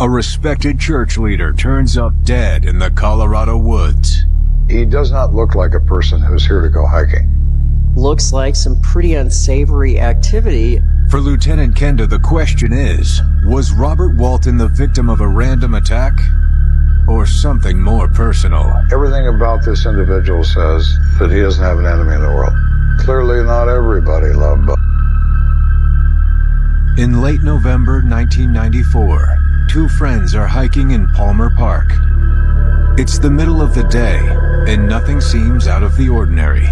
A respected church leader turns up dead in the Colorado woods. He does not look like a person who's here to go hiking. Looks like some pretty unsavory activity. For Lieutenant Kenda, the question is, was Robert Walton the victim of a random attack? Or something more personal? Everything about this individual says that he doesn't have an enemy in the world. Clearly not everybody loved Bud. In late November 1994, two friends are hiking in Palmer Park. It's the middle of the day, and nothing seems out of the ordinary.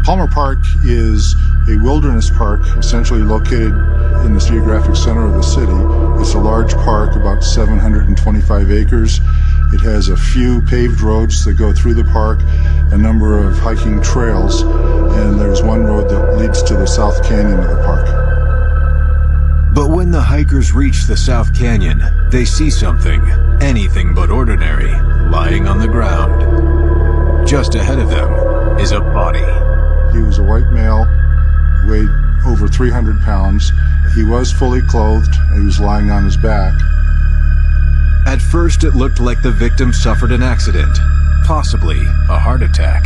Palmer Park is a wilderness park essentially located in the geographic center of the city. It's a large park, about 725 acres. It has a few paved roads that go through the park, a number of hiking trails, and there's one road that leads to the South Canyon of the park. But when the hikers reach the South Canyon, they see something, anything but ordinary, lying on the ground. Just ahead of them is a body. He was a white male, weighed over 300 pounds. He was fully clothed, and he was lying on his back. At first, it looked like the victim suffered an accident, possibly a heart attack.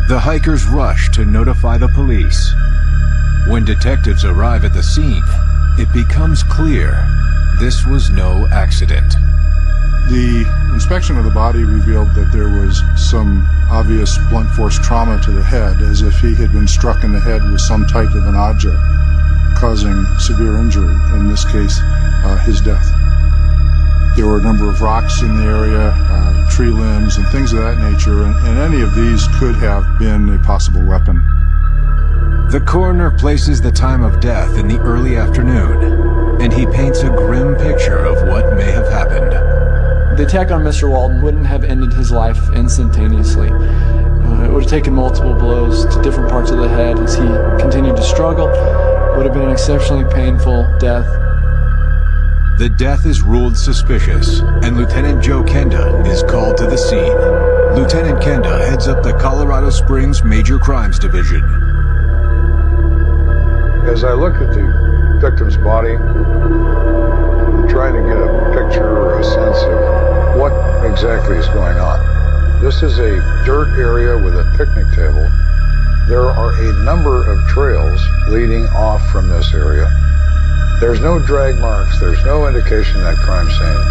The hikers rush to notify the police. When detectives arrive at the scene, it becomes clear this was no accident. The inspection of the body revealed that there was some obvious blunt force trauma to the head, as if he had been struck in the head with some type of an object, causing severe injury, in this case, his death. There were a number of rocks in the area, tree limbs, and things of that nature, and any of these could have been a possible weapon. The coroner places the time of death in the early afternoon, and he paints a grim picture of what may have happened. The attack on Mr. Walton wouldn't have ended his life instantaneously. It would have taken multiple blows to different parts of the head as he continued to struggle. It would have been an exceptionally painful death. The death is ruled suspicious, and Lieutenant Joe Kenda is called to the scene. Lieutenant Kenda heads up the Colorado Springs Major Crimes Division. As I look at the victim's body, I'm trying to get a picture or a sense of what exactly is going on. This is a dirt area with a picnic table. There are a number of trails leading off from this area. There's no drag marks, there's no indication at crime scene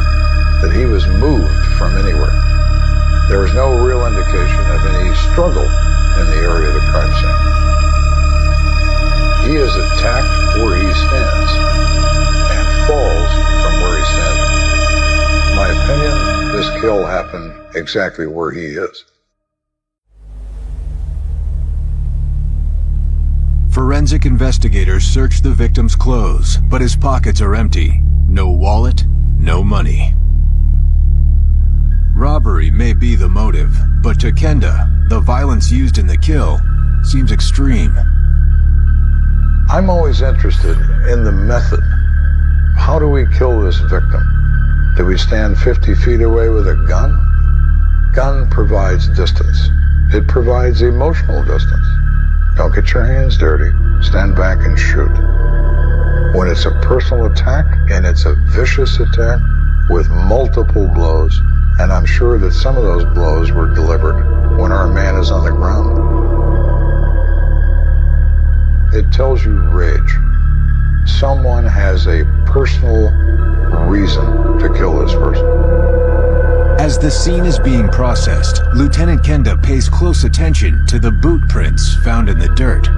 that he was moved from anywhere. There is no real indication of any struggle in the area of the crime scene. He is attacked where he stands and falls from where he's standing. In my opinion, this kill happened exactly where he is. Forensic investigators search the victim's clothes, but his pockets are empty. No wallet, no money. Robbery may be the motive, but to Kenda, the violence used in the kill seems extreme. I'm always interested in the method. How do we kill this victim? Do we stand 50 feet away with a gun? Gun provides distance. It provides emotional distance. Don't get your hands dirty. Stand back and shoot. When it's a personal attack, and it's a vicious attack with multiple blows, and I'm sure that some of those blows were delivered when our man is on the ground. It tells you rage. Someone has a personal reason to kill this person. As the scene is being processed, Lieutenant Kenda pays close attention to the boot prints found in the dirt.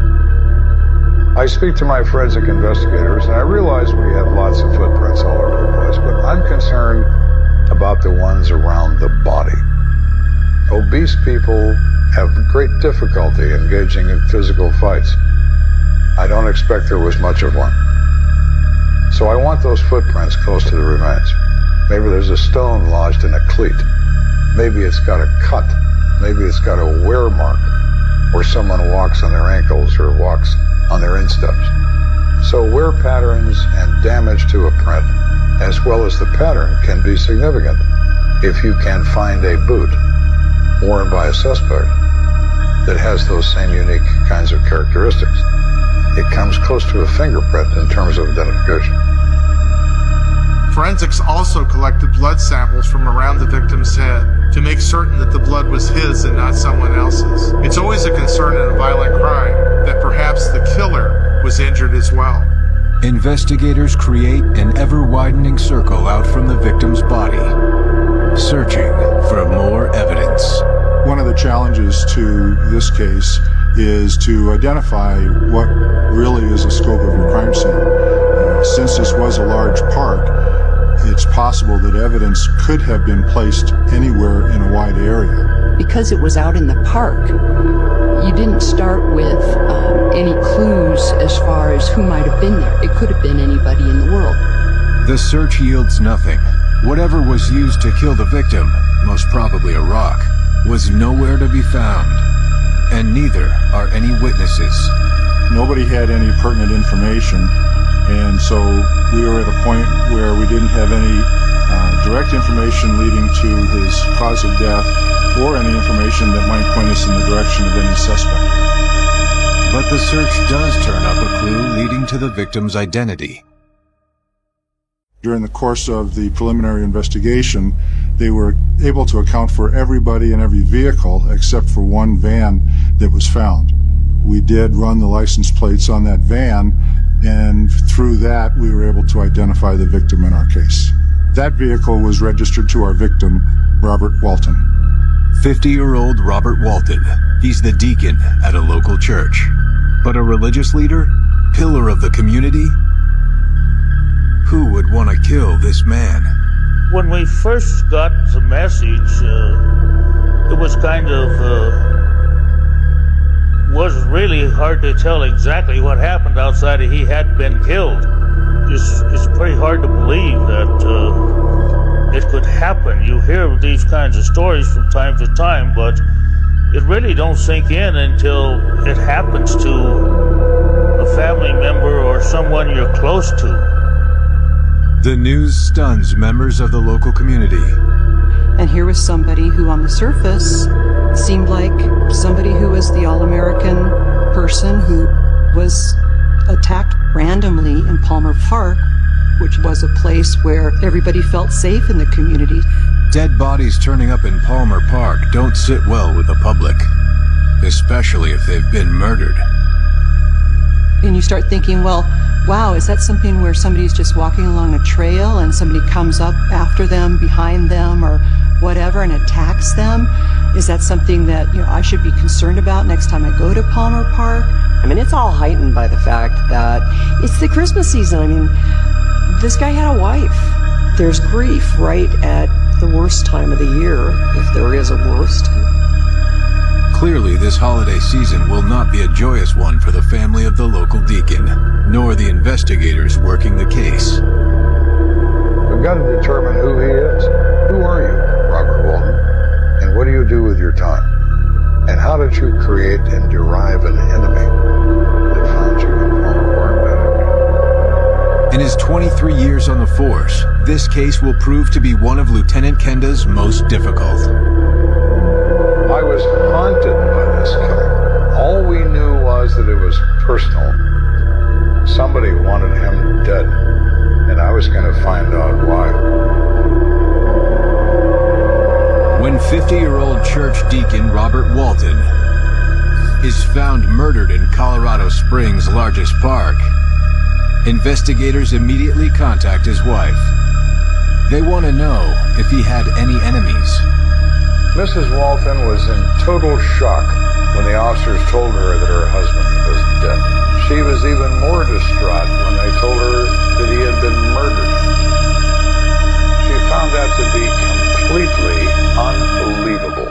I speak to my forensic investigators, and I realize we have lots of footprints all over the place, but I'm concerned about the ones around the body. Obese people have great difficulty engaging in physical fights. I don't expect there was much of one. So I want those footprints close to the remains. Maybe there's a stone lodged in a cleat. Maybe it's got a cut. Maybe it's got a wear mark where someone walks on their ankles or walks on their insteps. So wear patterns and damage to a print, as well as the pattern, can be significant if you can find a boot worn by a suspect that has those same unique kinds of characteristics. It comes close to a fingerprint in terms of identification. Forensics also collected blood samples from around the victim's head to make certain that the blood was his and not someone else's. It's always a concern in a violent crime that perhaps the killer was injured as well. Investigators create an ever-widening circle out from the victim's body, searching for more evidence. One of the challenges to this case is to identify what really is the scope of your crime scene. Since this was a large park, it's possible that evidence could have been placed anywhere in a wide area. Because it was out in the park, you didn't start with any clues as far as who might have been there. It could have been anybody in the world. The search yields nothing. Whatever was used to kill the victim, most probably a rock, was nowhere to be found. And neither are any witnesses. Nobody had any pertinent information, and so we were at a point where we didn't have any direct information leading to his cause of death or any information that might point us in the direction of any suspect. But the search does turn up a clue leading to the victim's identity. During the course of the preliminary investigation, they were able to account for everybody and every vehicle except for one van that was found. We did run the license plates on that van, and through that we were able to identify the victim in our case. That vehicle was registered to our victim, Robert Walton. 50-year-old Robert Walton. He's the deacon at a local church. But a religious leader? Pillar of the community? Who would want to kill this man? When we first got the message, it was kind of, was really hard to tell exactly what happened outside of he had been killed. It's pretty hard to believe that it could happen. You hear these kinds of stories from time to time, but it really don't sink in until it happens to a family member or someone you're close to. The news stuns members of the local community. And here was somebody who on the surface seemed like somebody who was the all-American person who was attacked randomly in Palmer Park, which was a place where everybody felt safe in the community. Dead bodies turning up in Palmer Park don't sit well with the public, especially if they've been murdered. And you start thinking, well, wow, is that something where somebody's just walking along a trail and somebody comes up after them, behind them, or whatever, and attacks them? Is that something that, I should be concerned about next time I go to Palmer Park? I mean, it's all heightened by the fact that it's the Christmas season. I mean, this guy had a wife. There's grief right at the worst time of the year, if there is a worst. Clearly, this holiday season will not be a joyous one for the family of the local deacon, nor the investigators working the case. We've got to determine who he is. Who are you, Robert Walton? And what do you do with your time? And how did you create and derive an enemy that found you in Palmer Park? In his 23 years on the force, this case will prove to be one of Lieutenant Kenda's most difficult. I was haunted by this killing. All we knew was that it was personal. Somebody wanted him dead, and I was going to find out why. When 50-year-old church deacon Robert Walton is found murdered in Colorado Springs' largest park, investigators immediately contact his wife. They want to know if he had any enemies. Mrs. Walton was in total shock when the officers told her that her husband was dead. She was even more distraught when they told her that he had been murdered. She found that to be completely unbelievable.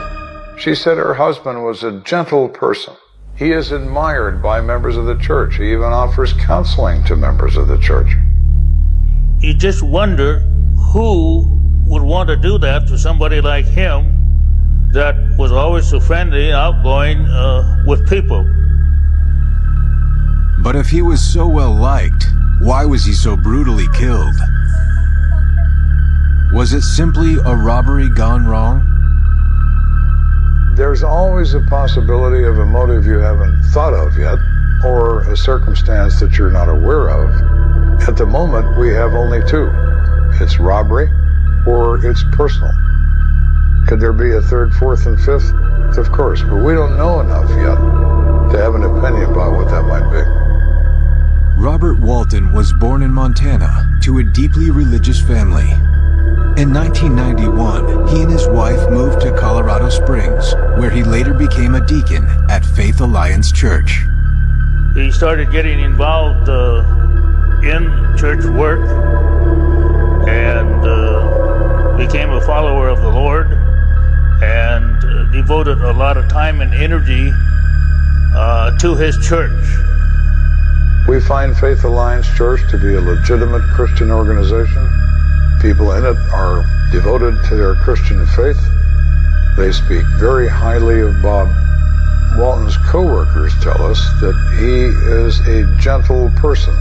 She said her husband was a gentle person. He is admired by members of the church. He even offers counseling to members of the church. You just wonder who would want to do that to somebody like him that was always so friendly, outgoing with people. But if he was so well liked, why was he so brutally killed? Was it simply a robbery gone wrong? There's always a possibility of a motive you haven't thought of yet, or a circumstance that you're not aware of. At the moment, we have only two. it's robbery or it's personal. Could there be a third, fourth, and fifth? Of course, but we don't know enough yet to have an opinion about what that might be. Robert Walton was born in Montana to a deeply religious family. In 1991, he and his wife moved to Colorado Springs, where he later became a deacon at Faith Alliance Church. He started getting involved in church work and became a follower of the Lord and devoted a lot of time and energy to his church. We find Faith Alliance Church to be a legitimate Christian organization. People in it are devoted to their Christian faith. They speak very highly of Bob. Walton's co-workers tell us that he is a gentle person,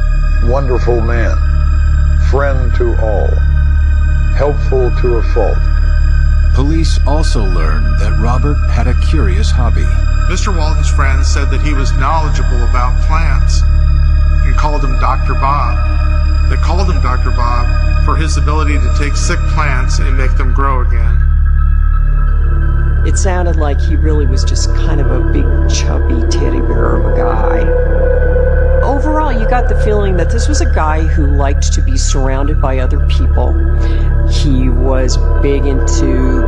wonderful man, friend to all, helpful to a fault. Police also learned that Robert had a curious hobby. Mr. Walton's friends said that he was knowledgeable about plants and called him Dr. Bob. They called him Dr. Bob for his ability to take sick plants and make them grow again. It sounded like he really was just kind of a big, chubby teddy bear of a guy. Overall, you got the feeling that this was a guy who liked to be surrounded by other people. He was big into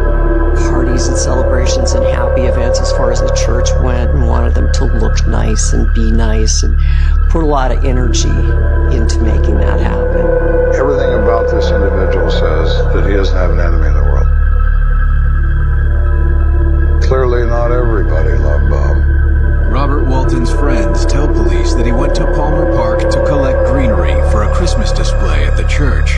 parties and celebrations and happy events as far as the church went, and wanted them to look nice and be nice and put a lot of energy into making that happen. Everything about this individual says that he doesn't have an enemy in the world. Clearly not everybody loved Bob. Robert Walton's friends tell police that he went to Palmer Park to collect greenery for a Christmas display at the church.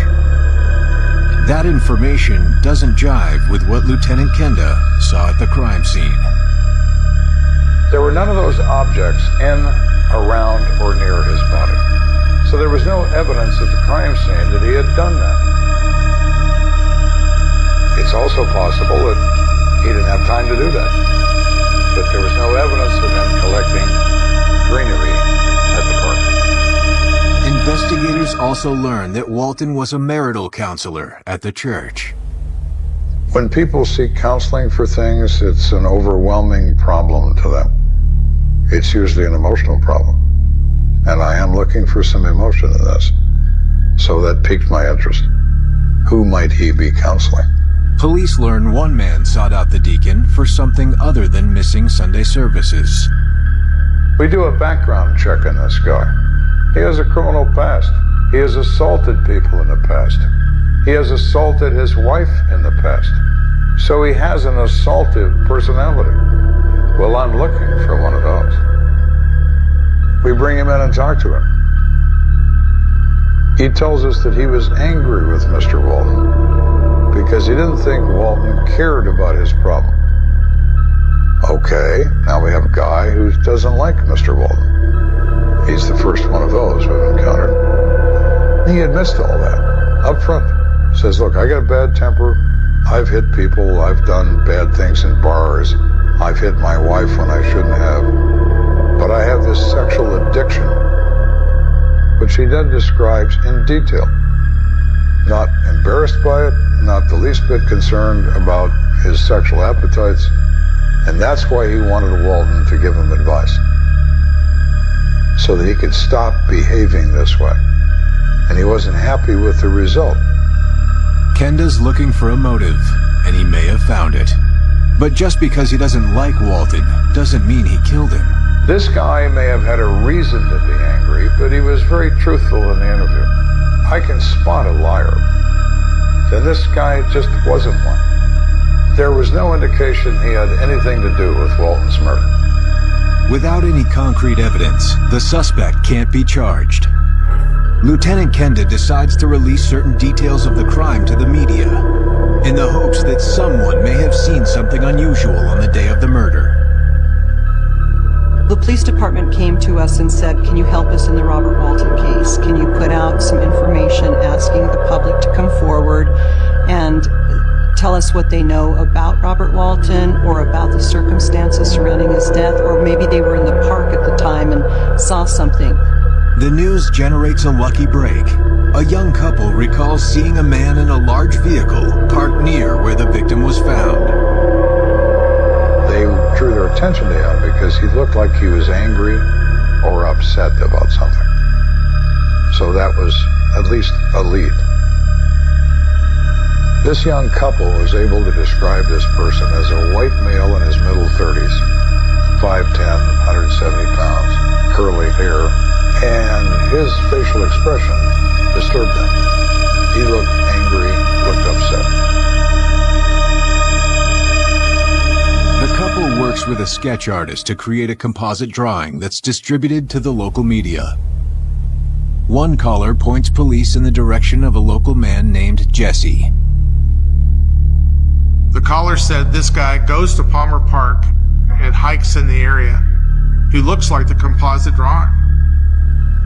That information doesn't jive with what Lieutenant Kenda saw at the crime scene. There were none of those objects in, around, or near his body. So there was no evidence at the crime scene that he had done that. It's also possible that he didn't have time to do that. But there was no evidence of him collecting greenery at the park. Investigators also learned that Walton was a marital counselor at the church. When people seek counseling for things, it's an overwhelming problem to them. It's usually an emotional problem. And I am looking for some emotion in this. So that piqued my interest. Who might he be counseling? Police learn one man sought out the deacon for something other than missing Sunday services. We do a background check on this guy. He has a criminal past. He has assaulted people in the past. He has assaulted his wife in the past. So he has an assaultive personality. Well, I'm looking for one of those. We bring him in and talk to him. He tells us that he was angry with Mr. Walton because he didn't think Walton cared about his problem. Okay, now we have a guy who doesn't like Mr. Walton. He's the first one of those we've encountered. He admits to all that up front. Says, look, I got a bad temper. I've hit people. I've done bad things in bars. I've hit my wife when I shouldn't have. But I have this sexual addiction, which he then describes in detail. Not embarrassed by it, not the least bit concerned about his sexual appetites, and that's why he wanted Walton to give him advice, so that he could stop behaving this way. And he wasn't happy with the result. Kenda's looking for a motive, and he may have found it. But just because he doesn't like Walton doesn't mean he killed him. This guy may have had a reason to be angry, but he was very truthful in the interview. I can spot a liar. Then this guy just wasn't one. There was no indication he had anything to do with Walton's murder. Without any concrete evidence, the suspect can't be charged. Lieutenant Kenda decides to release certain details of the crime to the media, in the hopes that someone may have seen something unusual on the day of the murder. The police department came to us and said, can you help us in the Robert Walton case? Can you put out some information asking the public to come forward and tell us what they know about Robert Walton or about the circumstances surrounding his death, or maybe they were in the park at the time and saw something. The news generates a lucky break. A young couple recalls seeing a man in a large vehicle parked near where the victim was found. They drew their attention to him because he looked like he was angry or upset about something. So that was at least a lead. This young couple was able to describe this person as a white male in his middle 30s, 5'10", 170 pounds, curly hair, and his facial expression disturbed them. He looked angry, looked upset. The couple works with a sketch artist to create a composite drawing that's distributed to the local media. One caller points police in the direction of a local man named Jesse. The caller said this guy goes to Palmer Park and hikes in the area. He looks like the composite drawing.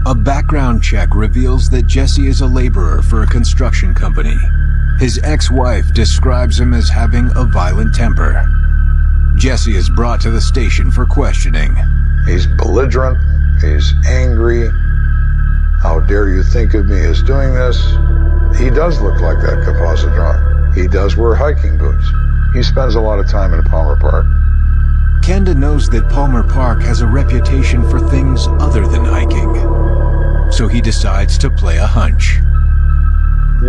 A background check reveals that Jesse is a laborer for a construction company. His ex-wife describes him as having a violent temper. Jesse is brought to the station for questioning. He's belligerent, he's angry. How dare you think of me as doing this? He does look like that composite drawing. He does wear hiking boots. He spends a lot of time in Palmer Park. Kenda knows that Palmer Park has a reputation for things other than hiking. So he decides to play a hunch.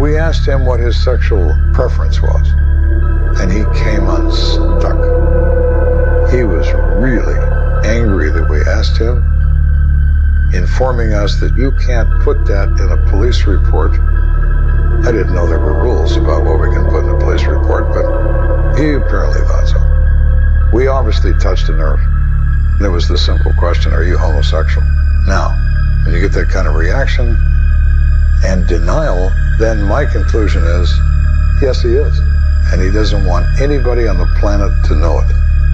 We asked him what his sexual preference was, and he came unstuck. He was really angry that we asked him, informing us that you can't put that in a police report. I didn't know there were rules about what we can put in a police report, but he apparently thought so. We obviously touched a nerve, and it was the simple question, are you homosexual? Now, when you get that kind of reaction and denial, then my conclusion is, yes, he is. And he doesn't want anybody on the planet to know it.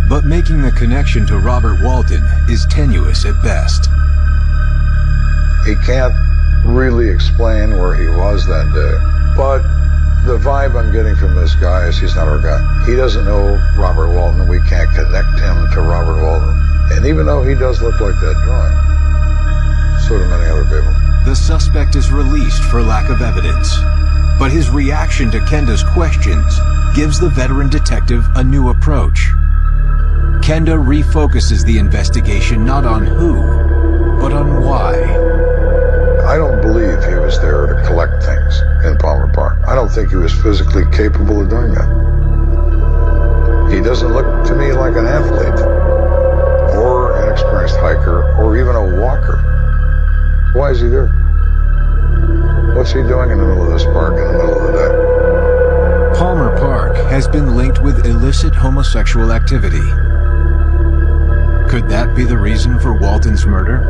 But making the connection to Robert Walton is tenuous at best. He can't really explain where he was that day. But the vibe I'm getting from this guy is he's not our guy. He doesn't know Robert Walton. We can't connect him to Robert Walton. And even though he does look like that drawing, so do many other people. The suspect is released for lack of evidence. But his reaction to Kenda's questions gives the veteran detective a new approach. Kenda refocuses the investigation not on who, but on why. I don't believe he was there to collect things in Palmer Park. I don't think he was physically capable of doing that. He doesn't look to me like an athlete, or an experienced hiker, or even a walker. Why is he there? What's he doing in the middle of this park in the middle of the day? Palmer Park has been linked with illicit homosexual activity. Could that be the reason for Walton's murder?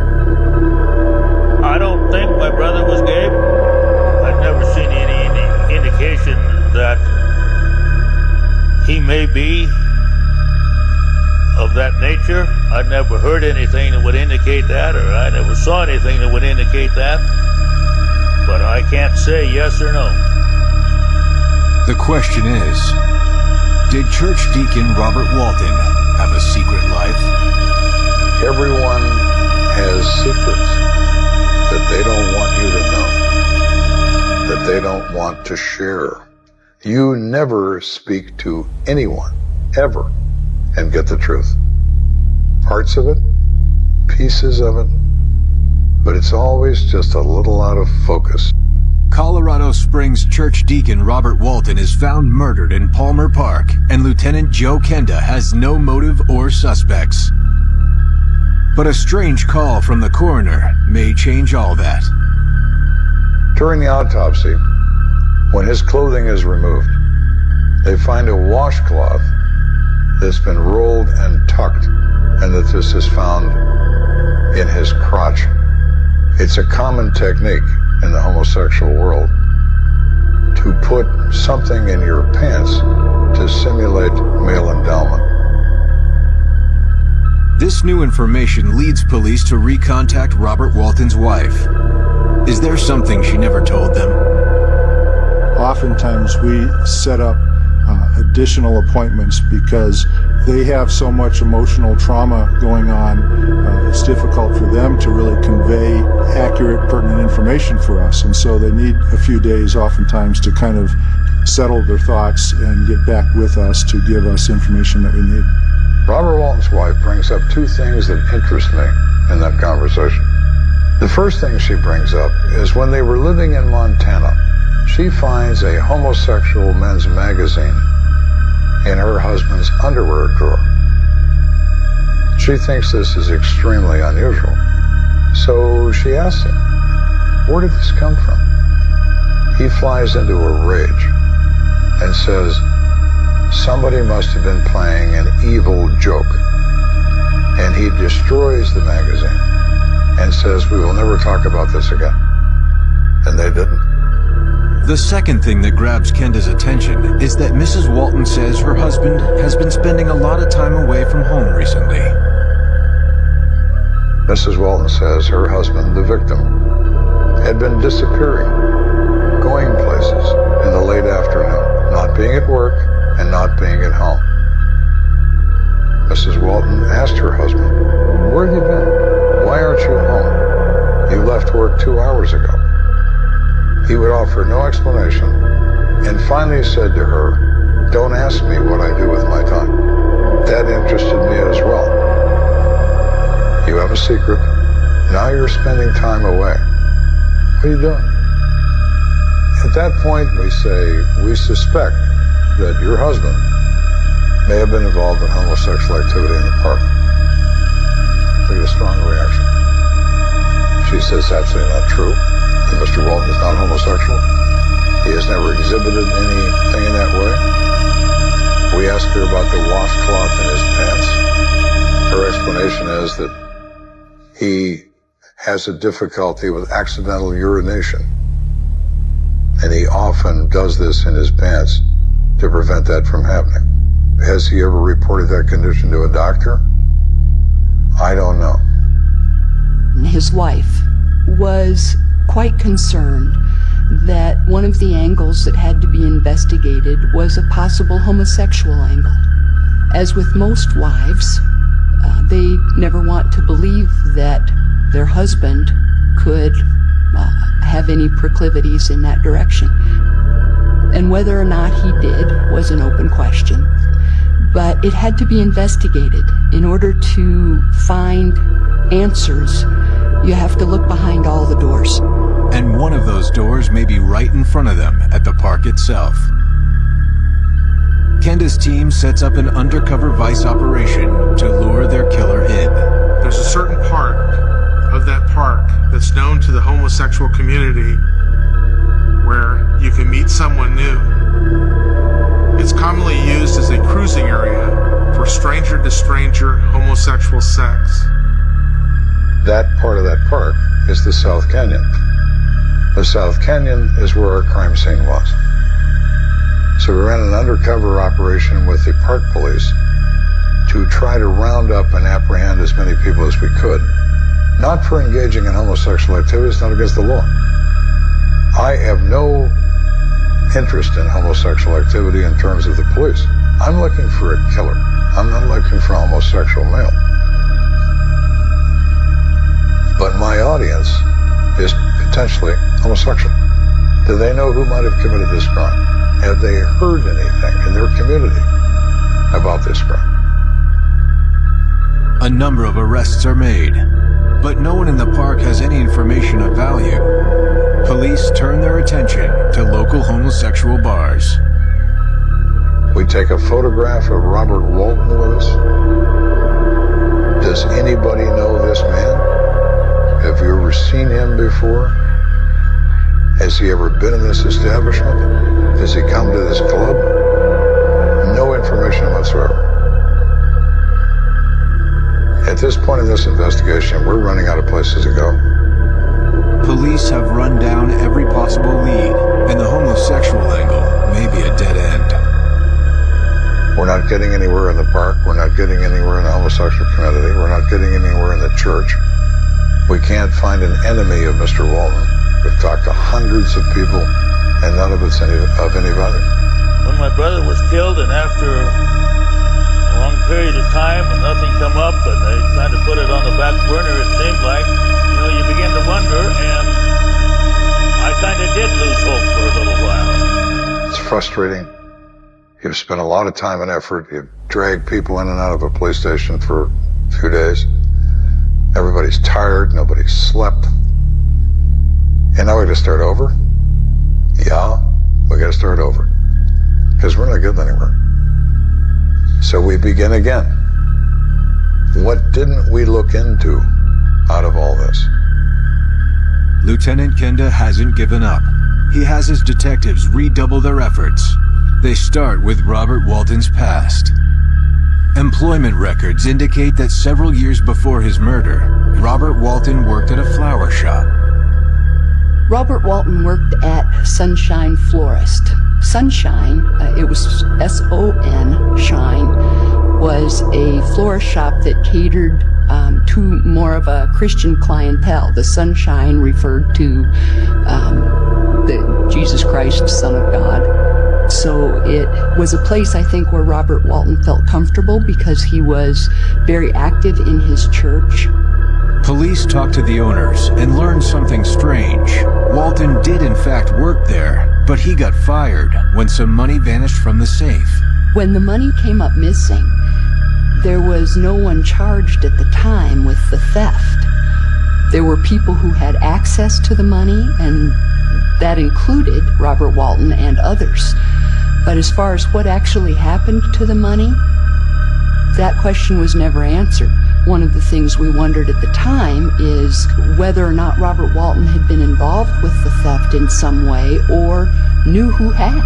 I don't think my brother was gay. I've never seen any indication that he may be of that nature. I've never heard anything that would indicate that, or I never saw anything that would indicate that. But I can't say yes or no. The question is, did Church Deacon Robert Walton have a secret life? Everyone has secrets that they don't want you to know, that they don't want to share. You never speak to anyone, ever, and get the truth. Parts of it, pieces of it, but it's always just a little out of focus. Colorado Springs Church Deacon Robert Walton is found murdered in Palmer Park, and Lieutenant Joe Kenda has no motive or suspects. But a strange call from the coroner may change all that. During the autopsy, when his clothing is removed, they find a washcloth that's been rolled and tucked, and that this is found in his crotch. It's a common technique in the homosexual world to put something in your pants to simulate male endowment. This new information leads police to recontact Robert Walton's wife. Is there something she never told them? Oftentimes we set up additional appointments because They have so much emotional trauma going on, it's difficult for them to really convey accurate, pertinent information for us. And so they need a few days oftentimes to kind of settle their thoughts and get back with us to give us information that we need. Robert Walton's wife brings up two things that interest me in that conversation. The first thing she brings up is when they were living in Montana, she finds a homosexual men's magazine in her husband's underwear drawer. She thinks this is extremely unusual. So she asks him, where did this come from? He flies into a rage and says, somebody must have been playing an evil joke. And he destroys the magazine and says, we will never talk about this again. And they didn't. The second thing that grabs Kenda's attention is that Mrs. Walton says her husband has been spending a lot of time away from home recently. Mrs. Walton says her husband, the victim, had been disappearing, going places in the late afternoon, not being at work and not being at home. Mrs. Walton asked her husband, where have you been? Why aren't you home? You left work 2 hours ago. He would offer no explanation and finally said to her, don't ask me what I do with my time. That interested me as well. You have a secret. Now you're spending time away. What are you doing? At that point, we say, we suspect that your husband may have been involved in homosexual activity in the park. We get a strong reaction. She says absolutely not true. That Mr. Walton is not homosexual. He has never exhibited anything in that way. We ask her about the washcloth in his pants. Her explanation is that he has a difficulty with accidental urination. And he often does this in his pants to prevent that from happening. Has he ever reported that condition to a doctor? I don't know. His wife was quite concerned that one of the angles that had to be investigated was a possible homosexual angle. As with most wives, they never want to believe that their husband could have any proclivities in that direction. And whether or not he did was an open question. But it had to be investigated. In order to find answers, you have to look behind all the doors. And one of those doors may be right in front of them at the park itself. Kenda's team sets up an undercover vice operation to lure their killer in. There's a certain part of that park that's known to the homosexual community where you can meet someone new. It's commonly used as a cruising area for stranger-to-stranger homosexual sex. That part of that park is the South Canyon. The South Canyon is where our crime scene was. So we ran an undercover operation with the park police to try to round up and apprehend as many people as we could. Not for engaging in homosexual activities, not against the law. I have no interest in homosexual activity in terms of the police. I'm looking for a killer. I'm not looking for a homosexual male. But my audience is potentially homosexual. Do they know who might have committed this crime? Have they heard anything in their community about this crime? A number of arrests are made, but no one in the park has any information of value. Police turn their attention to local homosexual bars. We take a photograph of Robert Walton with us. Does anybody know this man? Have you ever seen him before? Has he ever been in this establishment? Does he come to this club? No information whatsoever. At this point in this investigation, we're running out of places to go. Police have run down every possible lead, and the homosexual angle may be a dead end. We're not getting anywhere in the park. We're not getting anywhere in the homosexual community. We're not getting anywhere in the church. We can't find an enemy of Mr. Walton. We've talked to hundreds of people, and none of it's of any value. When my brother was killed, and after long period of time and nothing come up, and they kind of put it on the back burner, it seemed like. You know, you begin to wonder, and I kind of did lose hope for a little while. It's frustrating. You've spent a lot of time and effort. You've dragged people in and out of a police station for a few days. Everybody's tired. Nobody's slept. And now we got to start over? Yeah, we got to start over. Because we're not getting anywhere. So we begin again. What didn't we look into out of all this? Lieutenant Kenda hasn't given up. He has his detectives redouble their efforts. They start with Robert Walton's past. Employment records indicate that several years before his murder, Robert Walton worked at a flower shop. Robert Walton worked at Sunshine Florist. Sunshine, it was S-O-N, Shine, was a florist shop that catered to more of a Christian clientele. The Sunshine referred to the Jesus Christ, Son of God. So it was a place, I think, where Robert Walton felt comfortable because he was very active in his church. Police talked to the owners and learned something strange. Walton did in fact work there, but he got fired when some money vanished from the safe. When the money came up missing, there was no one charged at the time with the theft. There were people who had access to the money, and that included Robert Walton and others. But as far as what actually happened to the money, that question was never answered. One of the things we wondered at the time is whether or not Robert Walton had been involved with the theft in some way or knew who had,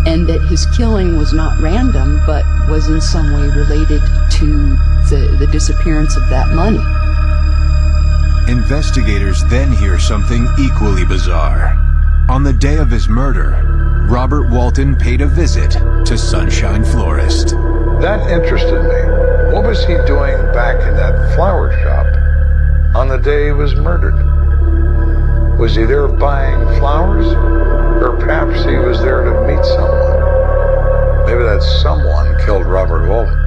and that his killing was not random but was in some way related to the disappearance of that money. Investigators then hear something equally bizarre. On the day of his murder, Robert Walton paid a visit to Sunshine Florist. That interested me. What was he doing back in that flower shop on the day he was murdered? Was he there buying flowers? Or perhaps he was there to meet someone? Maybe that someone killed Robert Walton.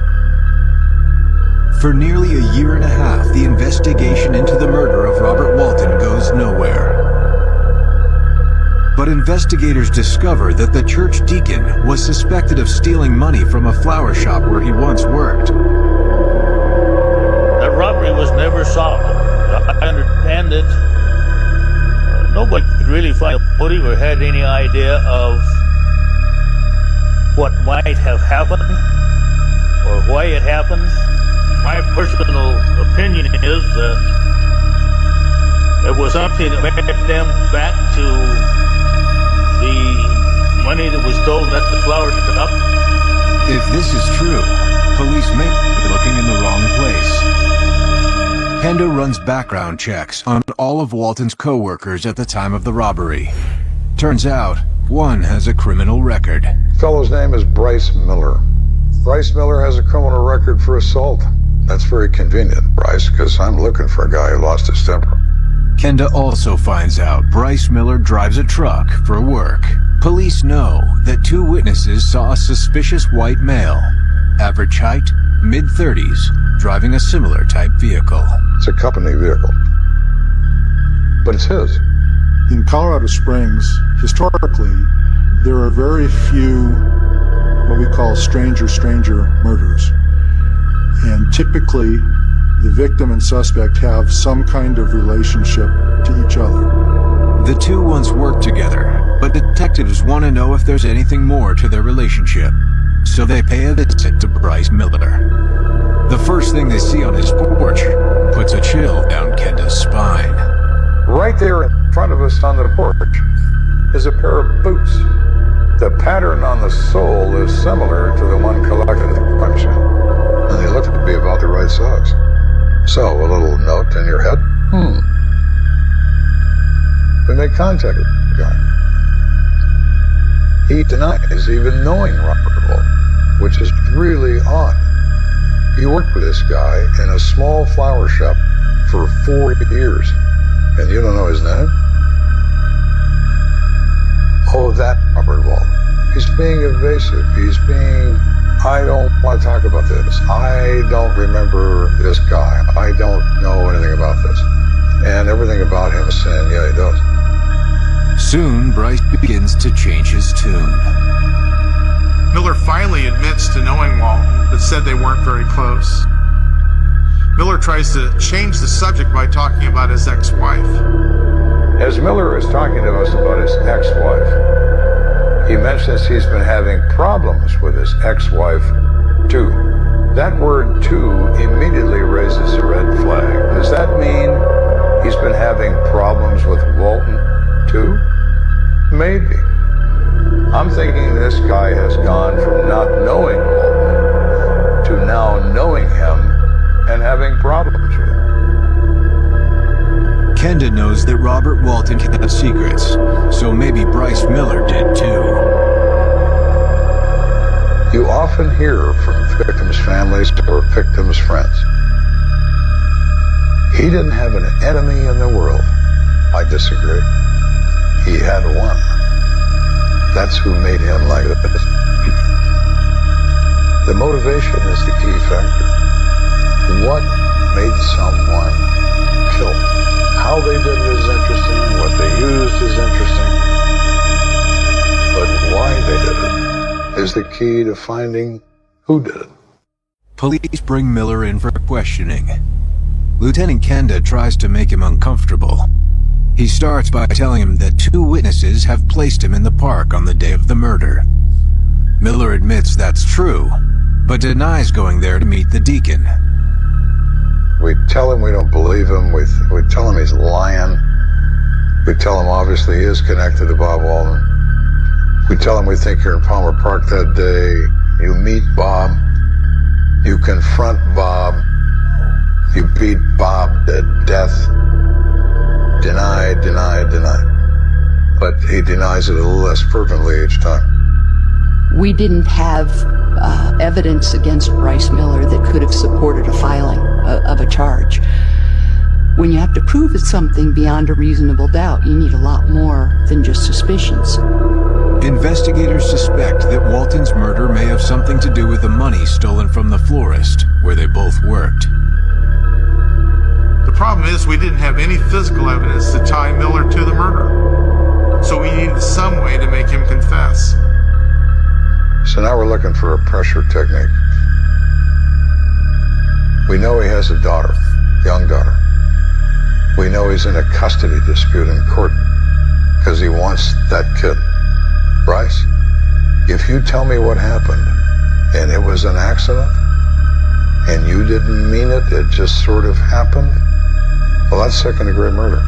For nearly a year and a half, the investigation into the murder of Robert Walton goes nowhere. But investigators discover that the church deacon was suspected of stealing money from a flower shop where he once worked. That robbery was never solved. I understand that nobody could really find a motive or had any idea of what might have happened or why it happened. My personal opinion is that it was something that made them back to the money that was stolen at the flower shop. If this is true, police may be looking in the wrong place. Kenda runs background checks on all of Walton's co-workers at the time of the robbery. Turns out, one has a criminal record. The fellow's name is Bryce Miller. Bryce Miller has a criminal record for assault. That's very convenient, Bryce, because I'm looking for a guy who lost his temper. Kenda also finds out Bryce Miller drives a truck for work. Police know that two witnesses saw a suspicious white male, average height, mid-30s, driving a similar type vehicle. It's a company vehicle, but it's his. In Colorado Springs, historically, there are very few what we call stranger murders. And typically, the victim and suspect have some kind of relationship to each other. The two once worked together, but detectives want to know if there's anything more to their relationship. So they pay a visit to Bryce Miller. The first thing they see on his porch puts a chill down Kenda's spine. Right there in front of us on the porch is a pair of boots. The pattern on the sole is similar to the one collected at the crime scene, and they look to be about the right size. So, a little note in your head. We make contact with the guy. He denies even knowing Robert Walton, which is really odd. He worked with this guy in a small flower shop for 4 years, and you don't know his name? Oh, that Robert Walton. He's being evasive. He's being I don't want to talk about this. I don't remember this guy. I don't know anything about this. And everything about him is saying, yeah, he does. Soon, Bryce begins to change his tune. Miller finally admits to knowing Walton, but said they weren't very close. Miller tries to change the subject by talking about his ex-wife. As Miller is talking to us about his ex-wife, he mentions he's been having problems with his ex-wife, too. That word, too, immediately raises a red flag. Does that mean he's been having problems with Walton, too? Maybe. I'm thinking this guy has gone from not knowing Walton to now knowing him and having problems with him. Kenda knows that Robert Walton had secrets, so maybe Bryce Miller did too. You often hear from victims' families or victims' friends, he didn't have an enemy in the world. I disagree. He had one. That's who made him like this. The motivation is the key factor. What made someone kill? How they did it is interesting. What they used is interesting. But why they did it is the key to finding who did it. Police bring Miller in for questioning. Lieutenant Kenda tries to make him uncomfortable. He starts by telling him that 2 witnesses have placed him in the park on the day of the murder. Miller admits that's true, but denies going there to meet the deacon. We tell him we don't believe him. We tell him he's lying. We tell him obviously he is connected to Bob Walton. We tell him we think you're in Palmer Park that day. You meet Bob. You confront Bob. You beat Bob to death. Deny. But he denies it a little less fervently each time. We didn't have evidence against Bryce Miller that could have supported a filing of a charge. When you have to prove it's something beyond a reasonable doubt, you need a lot more than just suspicions. Investigators suspect that Walton's murder may have something to do with the money stolen from the florist, where they both worked. The problem is we didn't have any physical evidence to tie Miller to the murder. So we needed some way to make him confess. So now we're looking for a pressure technique. We know he has a daughter, young daughter. We know he's in a custody dispute in court because he wants that kid. Bryce, if you tell me what happened and it was an accident and you didn't mean it, it just sort of happened, well, that's second-degree murder.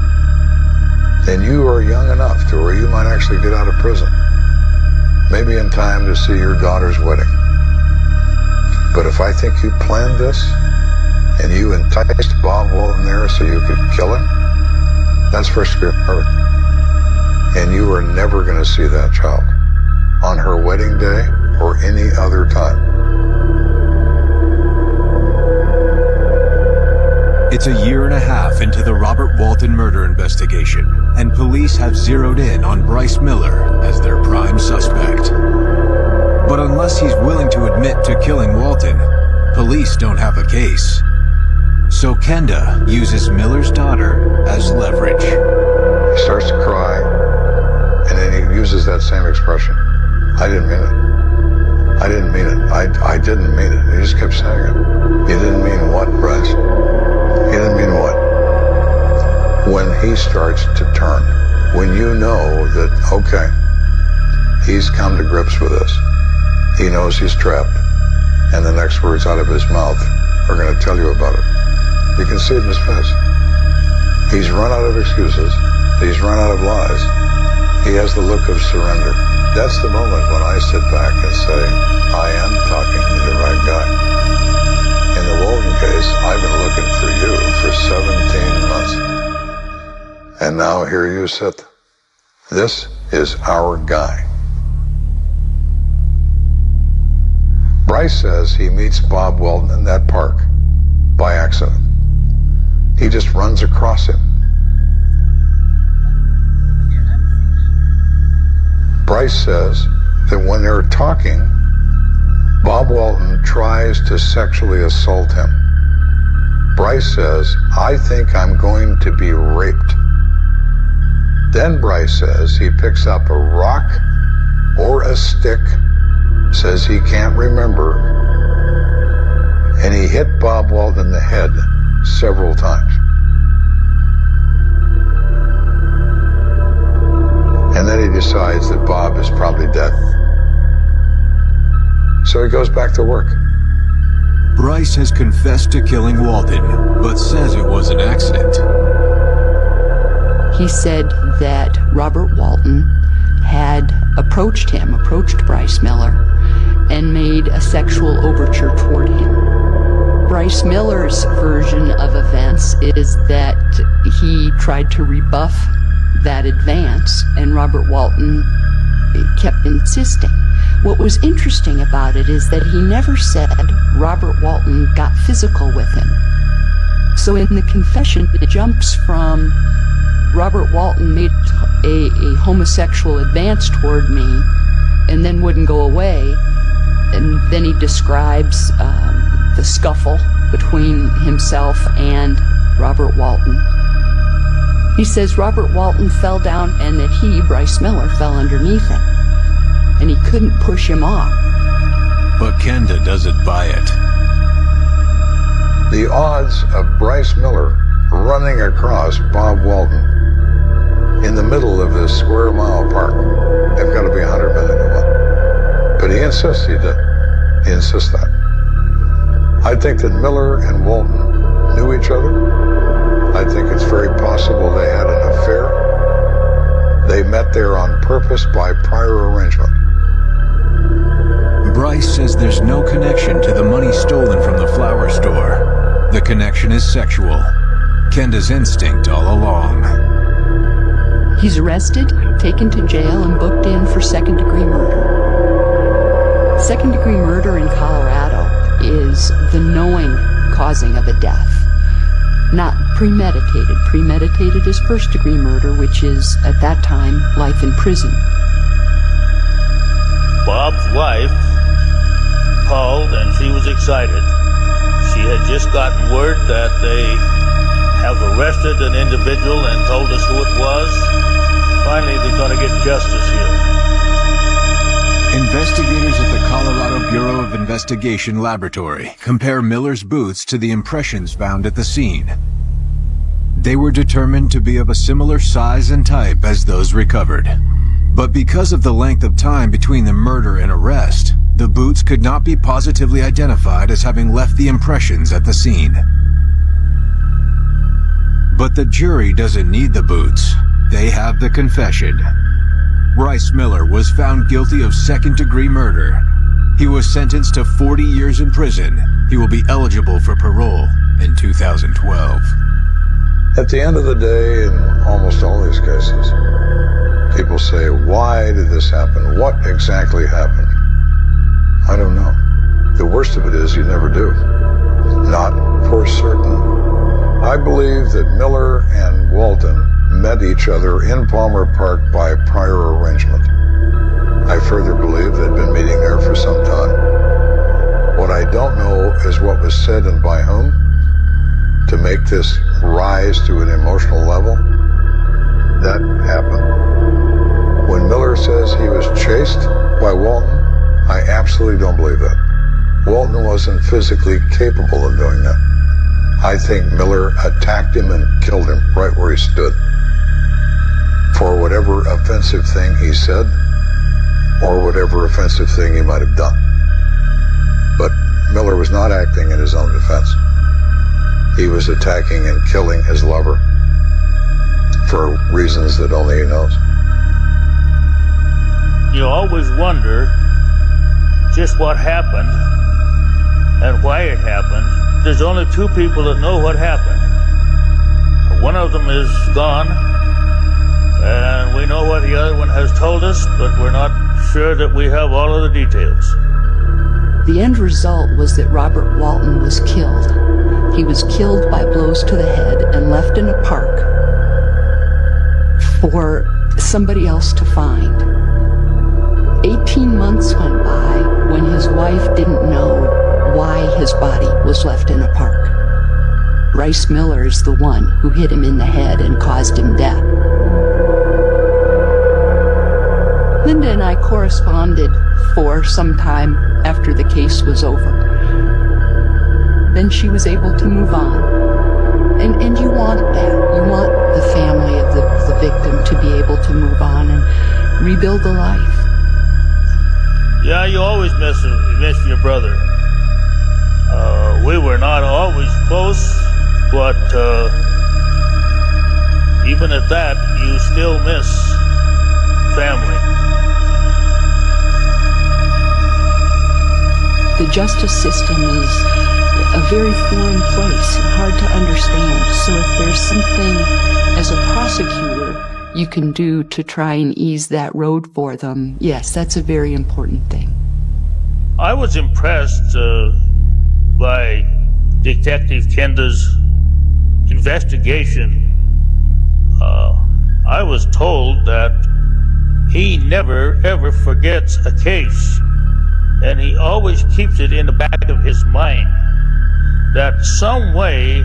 And you are young enough to where you might actually get out of prison. Maybe in time to see your daughter's wedding. But if I think you planned this, and you enticed Bob Walton there so you could kill him, that's first-degree murder. And you are never going to see that child on her wedding day or any other time. It's a year and a half into the Robert Walton murder investigation, and police have zeroed in on Bryce Miller as their prime suspect. But unless he's willing to admit to killing Walton, police don't have a case. So Kenda uses Miller's daughter as leverage. He starts to cry, and then he uses that same expression. I didn't mean it. I didn't mean it. I didn't mean it. He just kept saying it. You didn't mean what, Bryce? You didn't mean what? When he starts to turn, when you know that, okay, he's come to grips with this. He knows he's trapped, and the next words out of his mouth are going to tell you about it. You can see it in his face. He's run out of excuses. He's run out of lies. He has the look of surrender. That's the moment when I sit back and say, I am talking to the right guy. In the Walton case, I've been looking for you for 17 months. And now here you sit. This is our guy. Bryce says he meets Bob Walton in that park by accident. He just runs across him. Bryce says that when they're talking, Bob Walton tries to sexually assault him. Bryce says, "I think I'm going to be raped." Then Bryce says he picks up a rock or a stick, says he can't remember, and he hit Bob Walton in the head several times. And then he decides that Bob is probably dead. So he goes back to work. Bryce has confessed to killing Walton, but says it was an accident. He said that Robert Walton had approached Bryce Miller, and made a sexual overture toward him. Bryce Miller's version of events is that he tried to rebuff that advance, and Robert Walton kept insisting. What was interesting about it is that he never said Robert Walton got physical with him. So in the confession, it jumps from Robert Walton made a homosexual advance toward me and then wouldn't go away. And then he describes the scuffle between himself and Robert Walton. He says Robert Walton fell down and that he, Bryce Miller, fell underneath him. And he couldn't push him off. But Kenda doesn't buy it. The odds of Bryce Miller running across Bob Walton in the middle of this square mile park have got to be 100 million to 1. But he insists he did. He insists that. I think that Miller and Walton knew each other. I think it's very possible they had an affair. They met there on purpose by prior arrangement. Bryce says there's no connection to the money stolen from the flower store. The connection is sexual. Kenda's instinct all along. He's arrested, taken to jail, and booked in for second-degree murder. Second-degree murder in Colorado is the knowing causing of a death, not premeditated. Premeditated is first-degree murder, which is, at that time, life in prison. Bob's wife called and she was excited. She had just gotten word that they have arrested an individual and told us who it was. Finally, they're going to get justice here. Investigators at the Colorado Bureau of Investigation Laboratory compare Miller's boots to the impressions found at the scene. They were determined to be of a similar size and type as those recovered. But because of the length of time between the murder and arrest, the boots could not be positively identified as having left the impressions at the scene. But the jury doesn't need the boots. They have the confession. Bryce Miller was found guilty of second-degree murder. He was sentenced to 40 years in prison. He will be eligible for parole in 2012. At the end of the day, in almost all these cases, people say, why did this happen? What exactly happened? I don't know. The worst of it is you never do. Not for certain. I believe that Miller and Walton met each other in Palmer Park by prior arrangement. I further believe they'd been meeting there for some time. What I don't know is what was said and by whom to make this rise to an emotional level. That happened. When Miller says he was chased by Walton, I absolutely don't believe that. Walton wasn't physically capable of doing that. I think Miller attacked him and killed him right where he stood. For whatever offensive thing he said, or whatever offensive thing he might have done. But Miller was not acting in his own defense. He was attacking and killing his lover for reasons that only he knows. You always wonder just what happened and why it happened. There's only two people that know what happened. One of them is gone, and we know what the other one has told us, but we're not sure that we have all of the details. The end result was that Robert Walton was killed. He was killed by blows to the head and left in a park for somebody else to find. 18 months went by when his wife didn't know why his body was left in a park. Rice Miller is the one who hit him in the head and caused him death. Linda and I corresponded for some time after the case was over. Then she was able to move on. And you want that. You want the family of the victim to be able to move on and rebuild a life. Yeah, you always miss your brother. We were not always close, but even at that, you still miss family. The justice system is a very foreign place and hard to understand. So if there's something as a prosecutor you can do to try and ease that road for them, yes, that's a very important thing. I was impressed by Detective Kenda's investigation. I was told that he never ever forgets a case, and he always keeps it in the back of his mind that some way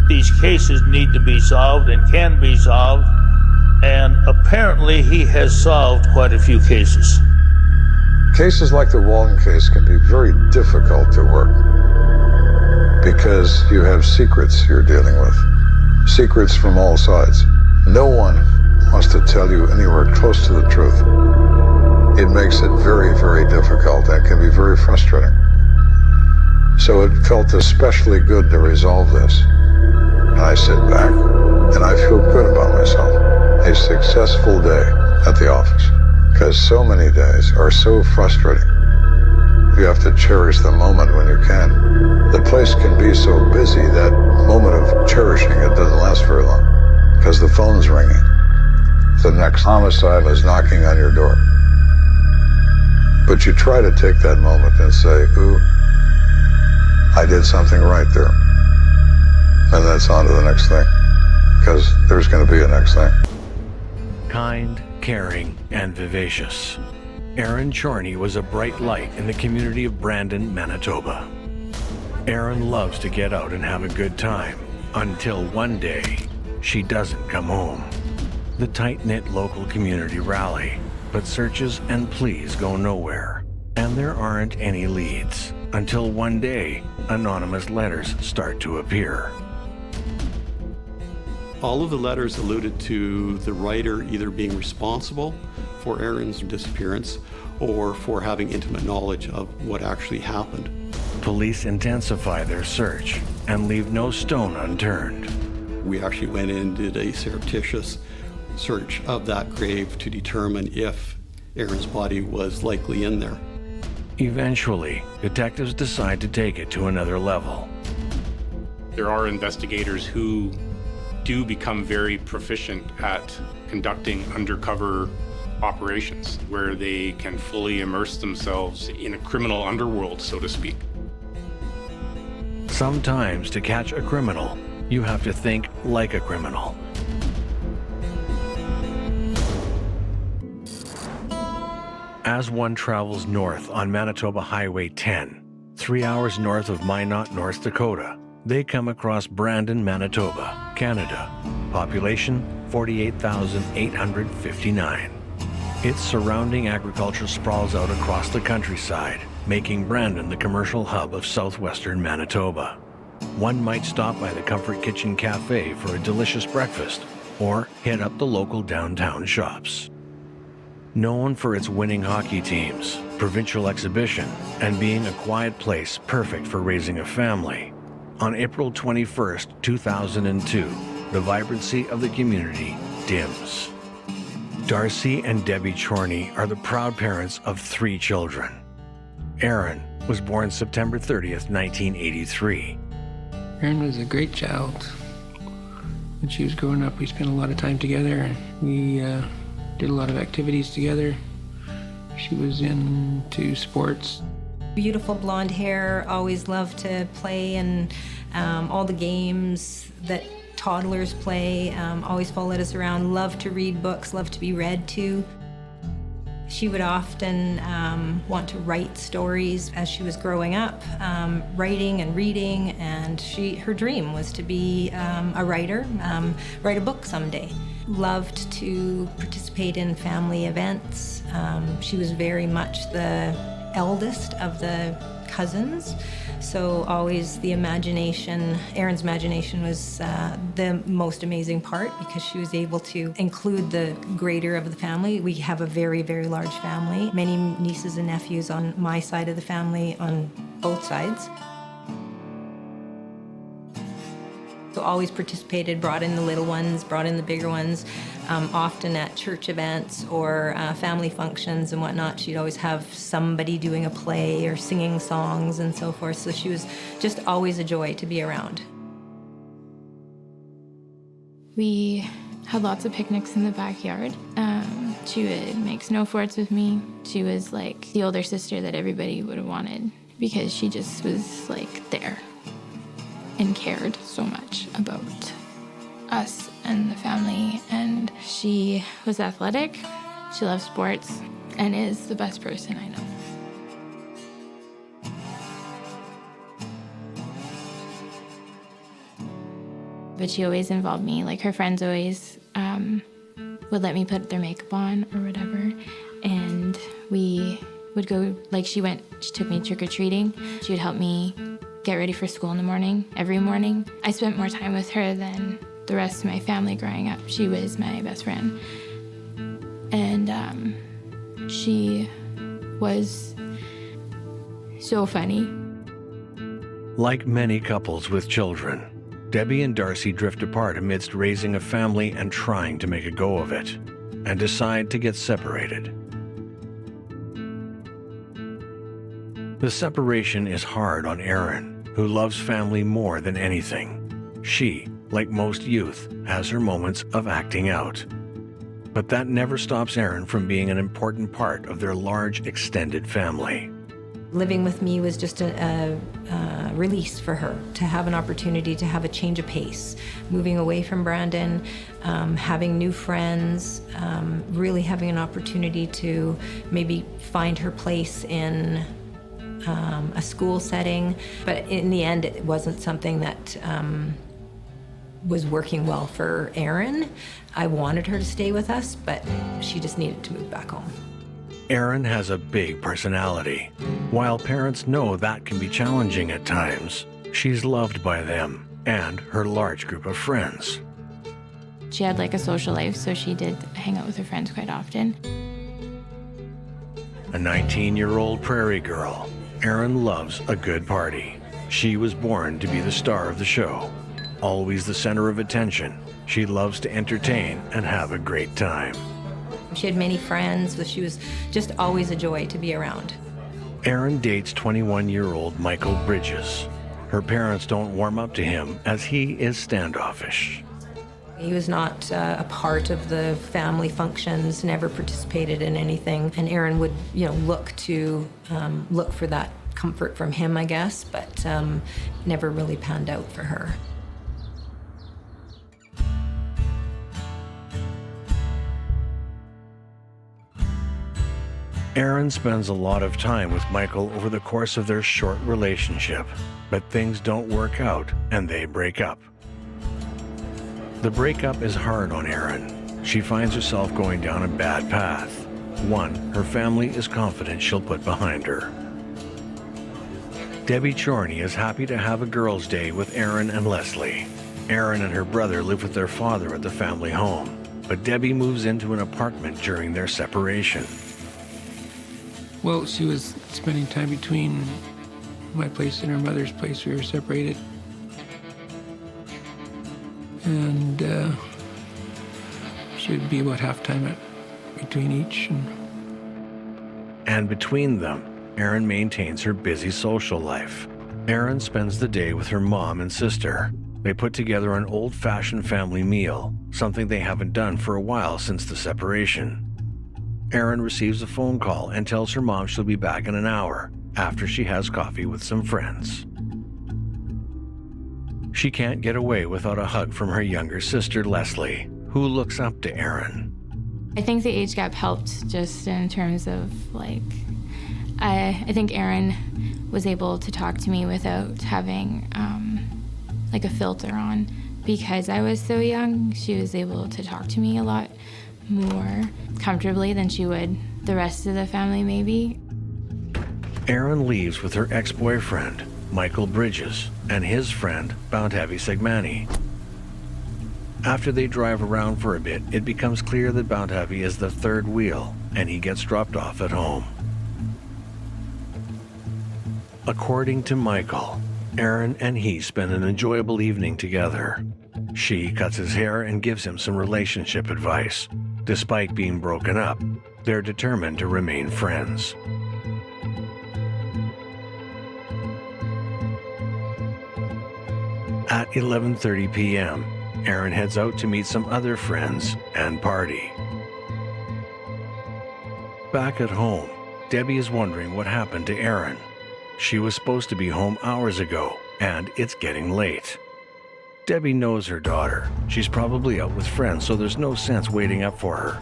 these cases need to be solved and can be solved, and apparently he has solved quite a few cases. Cases like the Walden case can be very difficult to work because you have secrets you're dealing with, secrets from all sides. No one wants to tell you anywhere close to the truth. It makes it very, very difficult and can be very frustrating. So it felt especially good to resolve this. And I sit back and I feel good about myself. A successful day at the office. Because so many days are so frustrating. You have to cherish the moment when you can. The place can be so busy that moment of cherishing it doesn't last very long. Because the phone's ringing. The next homicide is knocking on your door. But you try to take that moment and say, ooh, I did something right there. And that's on to the next thing. Because there's going to be a next thing. Kind, caring, and vivacious. Erin Chorney was a bright light in the community of Brandon, Manitoba. Erin loves to get out and have a good time, until one day, she doesn't come home. The tight-knit local community rally, but searches and pleas go nowhere, and there aren't any leads, until one day, anonymous letters start to appear. All of the letters alluded to the writer either being responsible for Erin's disappearance or for having intimate knowledge of what actually happened. Police intensify their search and leave no stone unturned. We actually went in and did a surreptitious search of that grave to determine if Erin's body was likely in there. Eventually, detectives decide to take it to another level. There are investigators who do become very proficient at conducting undercover operations where they can fully immerse themselves in a criminal underworld, so to speak. Sometimes to catch a criminal, you have to think like a criminal. As one travels north on Manitoba Highway 10, 3 hours north of Minot, North Dakota, they come across Brandon, Manitoba, Canada. Population 48,859. Its surrounding agriculture sprawls out across the countryside, making Brandon the commercial hub of southwestern Manitoba. One might stop by the Comfort Kitchen Cafe for a delicious breakfast, or hit up the local downtown shops. Known for its winning hockey teams, provincial exhibition, and being a quiet place perfect for raising a family, on April 21st, 2002, the vibrancy of the community dims. Darcy and Debbie Chorney are the proud parents of 3 children. Erin was born September 30th, 1983. Erin was a great child. When she was growing up, we spent a lot of time together. We did a lot of activities together. She was into sports. Beautiful blonde hair, always loved to play in all the games that toddlers play, always followed us around, loved to read books, loved to be read to. She would often want to write stories as she was growing up, writing and reading, and her dream was to be a writer, write a book someday. Loved to participate in family events. She was very much the eldest of the cousins, so always the imagination, Erin's imagination was the most amazing part because she was able to include the greater of the family. We have a very, very large family, many nieces and nephews on my side of the family, on both sides. So always participated, brought in the little ones, brought in the bigger ones, often at church events or family functions and whatnot. She'd always have somebody doing a play or singing songs and so forth. So she was just always a joy to be around. We had lots of picnics in the backyard. She would make snow forts with me. She was like the older sister that everybody would have wanted because she just was like there and cared so much about us and the family. And she was athletic, she loved sports, and is the best person I know. But she always involved me. Like, her friends always would let me put their makeup on or whatever. And we would go, like, she took me trick-or-treating. She would help me get ready for school in the morning, every morning. I spent more time with her than the rest of my family growing up. She was my best friend. And she was so funny. Like many couples with children, Debbie and Darcy drift apart amidst raising a family and trying to make a go of it, and decide to get separated. The separation is hard on Erin, who loves family more than anything. She, like most youth, has her moments of acting out. But that never stops Erin from being an important part of their large, extended family. Living with me was just a release for her, to have an opportunity to have a change of pace, moving away from Brandon, having new friends, really having an opportunity to maybe find her place in a school setting. But in the end, it wasn't something that was working well for Erin. I wanted her to stay with us, but she just needed to move back home. Erin has a big personality. While parents know that can be challenging at times, she's loved by them and her large group of friends. She had like a social life, so she did hang out with her friends quite often. A 19-year-old prairie girl, Erin loves a good party. She was born to be the star of the show. Always the center of attention, she loves to entertain and have a great time. She had many friends, but she was just always a joy to be around. Erin dates 21-year-old Michael Bridges. Her parents don't warm up to him as he is standoffish. He was not a part of the family functions, never participated in anything, and Erin would, look for that comfort from him, I guess, but never really panned out for her. Erin spends a lot of time with Michael over the course of their short relationship, but things don't work out and they break up. The breakup is hard on Erin. She finds herself going down a bad path, one her family is confident she'll put behind her. Debbie Chorney is happy to have a girls' day with Erin and Leslie. Erin and her brother live with their father at the family home, but Debbie moves into an apartment during their separation. Well, she was spending time between my place and her mother's place. We were separated. And she would be about half-time between each. And between them, Erin maintains her busy social life. Erin spends the day with her mom and sister. They put together an old-fashioned family meal, something they haven't done for a while since the separation. Erin receives a phone call and tells her mom she'll be back in an hour after she has coffee with some friends. She can't get away without a hug from her younger sister, Leslie, who looks up to Erin. I think the age gap helped just in terms of, like, I think Erin was able to talk to me without having, like, a filter on. Because I was so young, she was able to talk to me a lot more comfortably than she would the rest of the family, maybe. Erin leaves with her ex-boyfriend, Michael Bridges, and his friend, Bountavi Segmani. After they drive around for a bit, it becomes clear that Bountavi is the third wheel, and he gets dropped off at home. According to Michael, Erin and he spend an enjoyable evening together. She cuts his hair and gives him some relationship advice. Despite being broken up, they're determined to remain friends. At 11:30 p.m., Erin heads out to meet some other friends and party. Back at home, Debbie is wondering what happened to Erin. She was supposed to be home hours ago, and it's getting late. Debbie knows her daughter. She's probably out with friends, so there's no sense waiting up for her.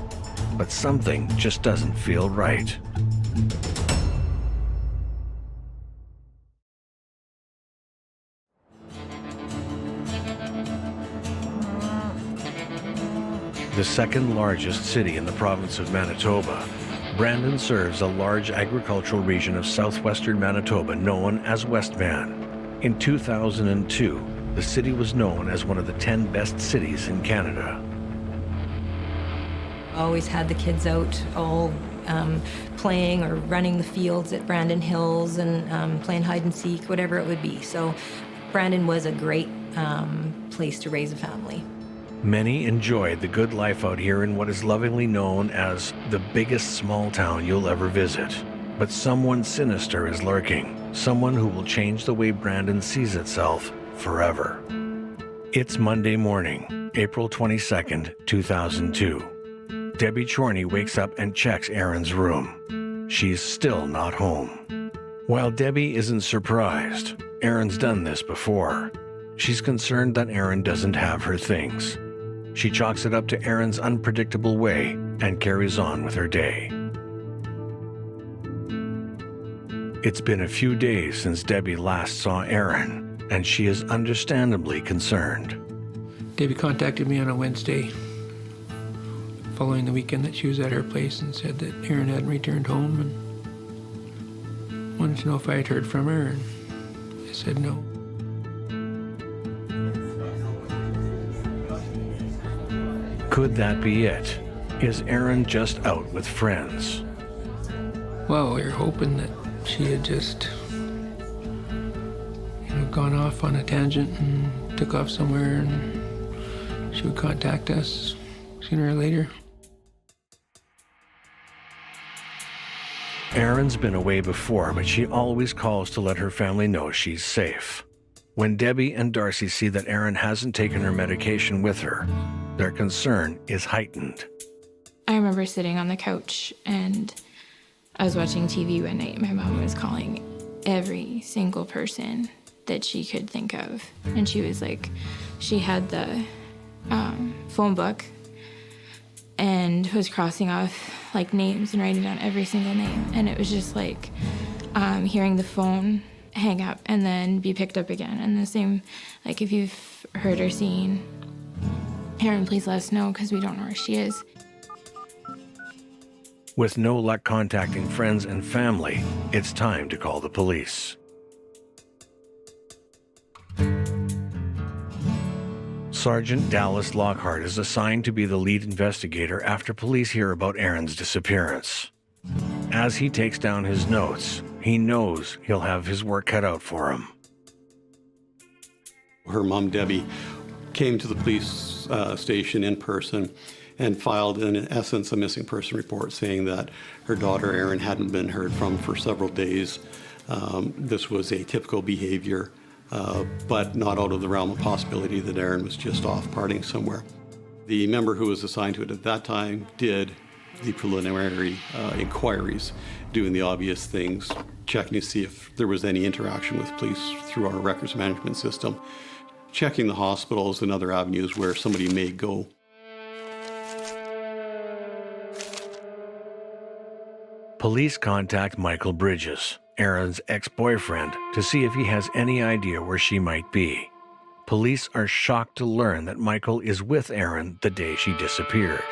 But something just doesn't feel right. The second largest city in the province of Manitoba, Brandon serves a large agricultural region of southwestern Manitoba known as Westman. In 2002, the city was known as one of the 10 best cities in Canada. Always had the kids out all playing or running the fields at Brandon Hills and playing hide and seek, whatever it would be. So Brandon was a great place to raise a family. Many enjoyed the good life out here in what is lovingly known as the biggest small town you'll ever visit. But someone sinister is lurking, someone who will change the way Brandon sees itself forever. It's Monday morning, April 22nd, 2002. Debbie Chorney wakes up and checks Erin's room. She's still not home. While Debbie isn't surprised, Erin's done this before. She's concerned that Erin doesn't have her things. She chalks it up to Erin's unpredictable way and carries on with her day. It's been a few days since Debbie last saw Erin, and she is understandably concerned. Debbie contacted me on a Wednesday following the weekend that she was at her place and said that Erin hadn't returned home and wanted to know if I had heard from her, and I said no. Could that be it? Is Erin just out with friends? Well, we were hoping that she had just, gone off on a tangent and took off somewhere, and she would contact us sooner or later. Erin's been away before, but she always calls to let her family know she's safe. When Debbie and Darcy see that Erin hasn't taken her medication with her, their concern is heightened. I remember sitting on the couch and I was watching TV one night. My mom was calling every single person that she could think of. And she was like, she had the phone book and was crossing off like names and writing down every single name. And it was just like hearing the phone hang up and then be picked up again. And the same, like if you've heard or seen Erin, please let us know because we don't know where she is. With no luck contacting friends and family, it's time to call the police. Sergeant Dallas Lockhart is assigned to be the lead investigator after police hear about Erin's disappearance. As he takes down his notes, he knows he'll have his work cut out for him. Her mom, Debbie, came to the police station in person and filed, in essence, a missing person report saying that her daughter, Erin, hadn't been heard from for several days. This was atypical behavior, but not out of the realm of possibility that Erin was just off partying somewhere. The member who was assigned to it at that time did the preliminary inquiries, doing the obvious things, checking to see if there was any interaction with police through our records management system, checking the hospitals and other avenues where somebody may go. Police contact Michael Bridges, Erin's ex-boyfriend, to see if he has any idea where she might be. Police are shocked to learn that Michael is with Erin the day she disappeared.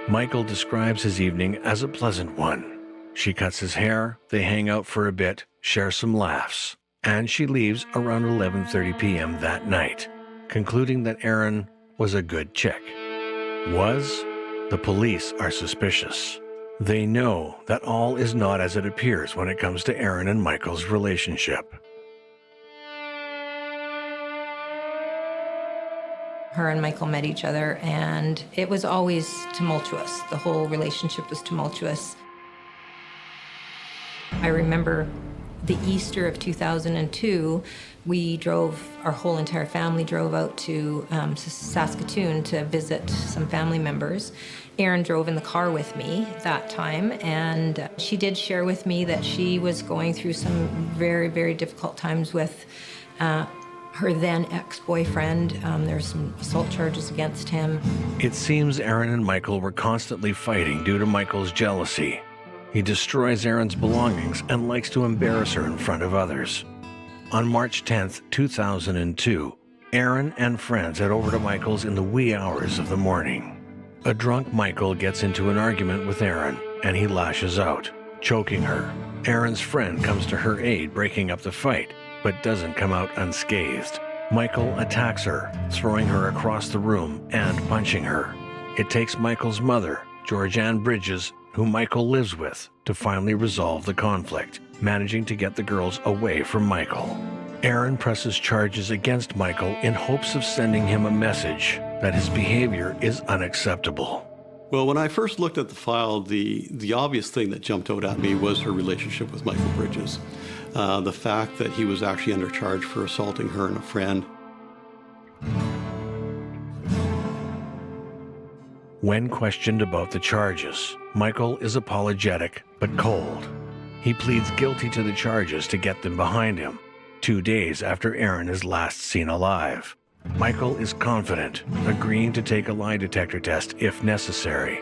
Michael describes his evening as a pleasant one. She cuts his hair, they hang out for a bit, share some laughs, and she leaves around 11:30 p.m. that night, concluding that Erin was a good chick. The police are suspicious. They know that all is not as it appears when it comes to Erin and Michael's relationship. Her and Michael met each other, and it was always tumultuous. The whole relationship was tumultuous. I remember the Easter of 2002, our whole entire family drove out to Saskatoon to visit some family members. Erin drove in the car with me that time, and she did share with me that she was going through some very, very difficult times with her then ex-boyfriend. There's some assault charges against him. It seems Erin and Michael were constantly fighting due to Michael's jealousy. He destroys Erin's belongings and likes to embarrass her in front of others. On March 10th, 2002, Erin and friends head over to Michael's in the wee hours of the morning. A drunk Michael gets into an argument with Erin, and he lashes out, choking her. Erin's friend comes to her aid, breaking up the fight, but doesn't come out unscathed. Michael attacks her, throwing her across the room and punching her. It takes Michael's mother, Georgianne Bridges, who Michael lives with, to finally resolve the conflict, managing to get the girls away from Michael. Erin presses charges against Michael in hopes of sending him a message that his behavior is unacceptable. Well, when I first looked at the file, the obvious thing that jumped out at me was her relationship with Michael Bridges. The fact that he was actually under charge for assaulting her and a friend. When questioned about the charges, Michael is apologetic but cold. He pleads guilty to the charges to get them behind him, 2 days after Erin is last seen alive. Michael is confident, agreeing to take a lie detector test if necessary.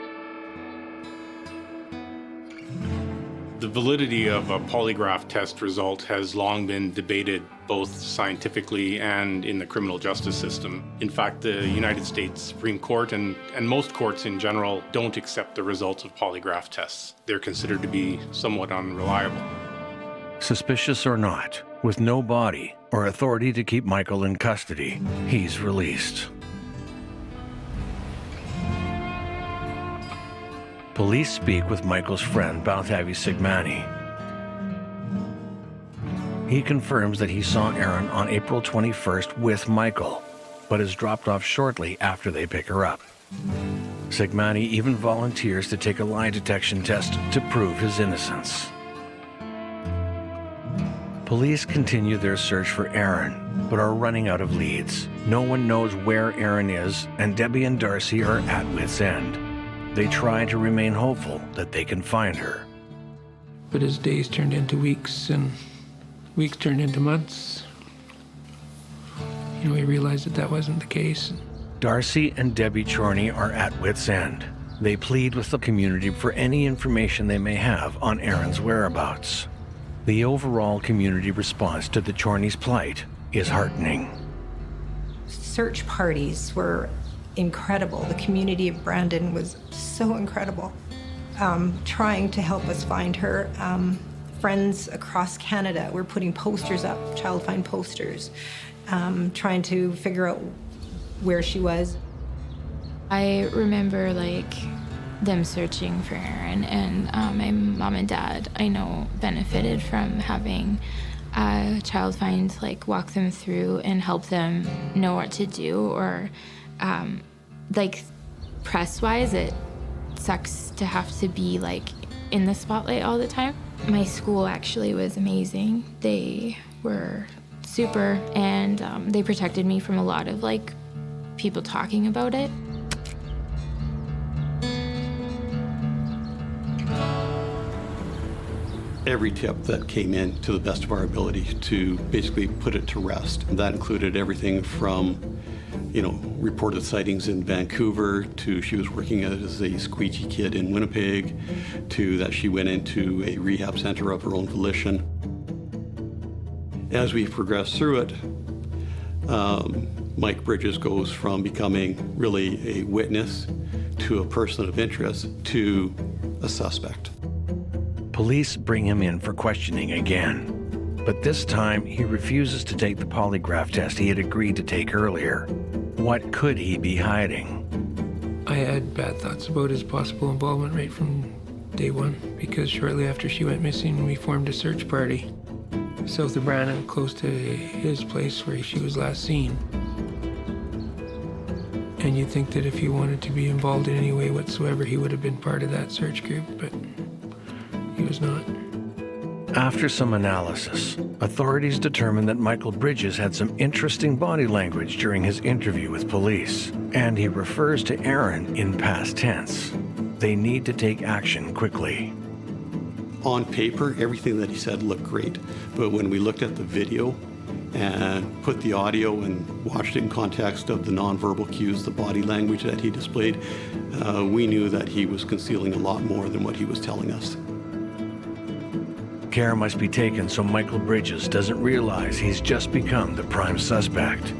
The validity of a polygraph test result has long been debated both scientifically and in the criminal justice system. In fact, the United States Supreme Court and most courts in general don't accept the results of polygraph tests. They're considered to be somewhat unreliable. Suspicious or not, with no body or authority to keep Michael in custody, he's released. Police speak with Michael's friend Balthavi Sigmani. He confirms that he saw Erin on April 21st with Michael, but is dropped off shortly after they pick her up. Sigmani even volunteers to take a lie detection test to prove his innocence. Police continue their search for Erin, but are running out of leads. No one knows where Erin is, and Debbie and Darcy are at wit's end. They try to remain hopeful that they can find her. But as days turned into weeks and weeks turned into months, we realized that wasn't the case. Darcy and Debbie Chorney are at wit's end. They plead with the community for any information they may have on Erin's whereabouts. The overall community response to the Chorneys' plight is heartening. Search parties were incredible. The community of Brandon was so incredible, trying to help us find her. Friends across Canada were putting posters up, child find posters, trying to figure out where she was. I remember them searching for Erin, and my mom and dad, I know, benefited from having child find walk them through and help them know what to do, or press-wise, it sucks to have to be in the spotlight all the time. My school actually was amazing. They were super, and they protected me from a lot of people talking about it. every tip that came in to the best of our ability to basically put it to rest. And that included everything from, reported sightings in Vancouver, to she was working as a squeegee kid in Winnipeg, to that she went into a rehab center of her own volition. As we progressed through it, Mike Bridges goes from becoming really a witness to a person of interest to a suspect. Police bring him in for questioning again, but this time he refuses to take the polygraph test he had agreed to take earlier. What could he be hiding? I had bad thoughts about his possible involvement right from day one, because shortly after she went missing, we formed a search party south of Brandon, close to his place where she was last seen. And you'd think that if he wanted to be involved in any way whatsoever, he would have been part of that search group, but he was not. After some analysis, authorities determined that Michael Bridges had some interesting body language during his interview with police, and he refers to Aaron in past tense. They need to take action quickly. On paper, everything that he said looked great, but when we looked at the video and put the audio and watched it in context of the nonverbal cues, the body language that he displayed, we knew that he was concealing a lot more than what he was telling us. Care must be taken so Michael Bridges doesn't realize he's just become the prime suspect.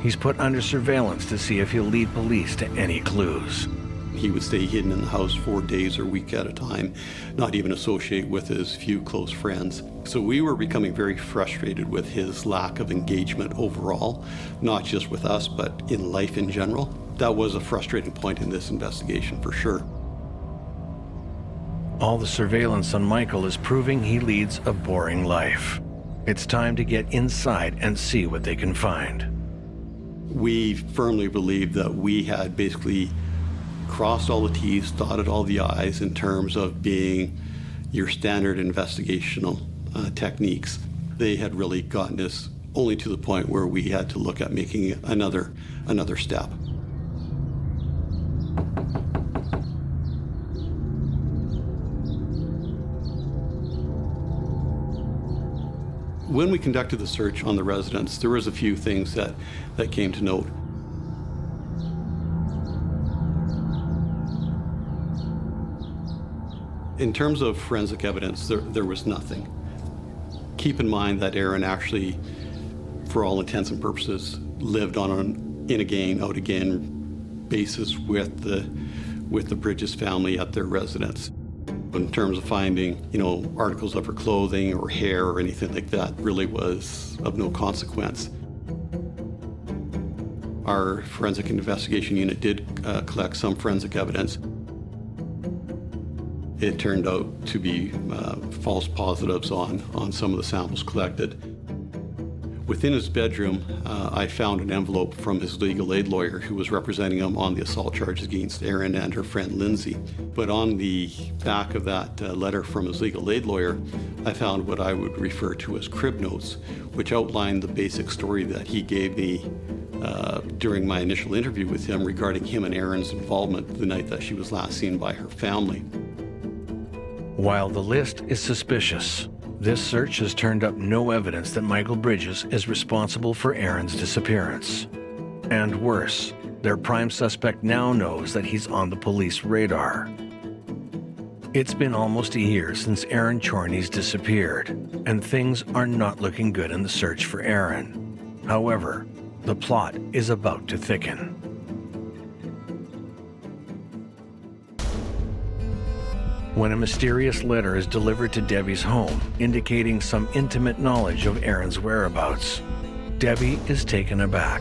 He's put under surveillance to see if he'll lead police to any clues. He would stay hidden in the house for days or weeks at a time, not even associate with his few close friends. So we were becoming very frustrated with his lack of engagement overall, not just with us, but in life in general. That was a frustrating point in this investigation for sure. All the surveillance on Michael is proving he leads a boring life. It's time to get inside and see what they can find. We firmly believe that we had basically crossed all the T's, dotted all the I's in terms of being your standard investigational techniques. They had really gotten us only to the point where we had to look at making another step. When we conducted the search on the residence, there was a few things that came to note. In terms of forensic evidence, there was nothing. Keep in mind that Aaron actually, for all intents and purposes, lived on an in-again, out-again basis with the Bridges family at their residence. In terms of finding, articles of her clothing or hair or anything like that really was of no consequence. Our forensic investigation unit did collect some forensic evidence. It turned out to be false positives on some of the samples collected. Within his bedroom, I found an envelope from his legal aid lawyer who was representing him on the assault charges against Erin and her friend Lindsay. But on the back of that letter from his legal aid lawyer, I found what I would refer to as crib notes, which outlined the basic story that he gave me during my initial interview with him regarding him and Erin's involvement the night that she was last seen by her family. While the list is suspicious, this search has turned up no evidence that Michael Bridges is responsible for Erin's disappearance. And worse, their prime suspect now knows that he's on the police radar. It's been almost a year since Erin Chorney's disappeared, and things are not looking good in the search for Erin. However, the plot is about to thicken. When a mysterious letter is delivered to Debbie's home, indicating some intimate knowledge of Erin's whereabouts, Debbie is taken aback.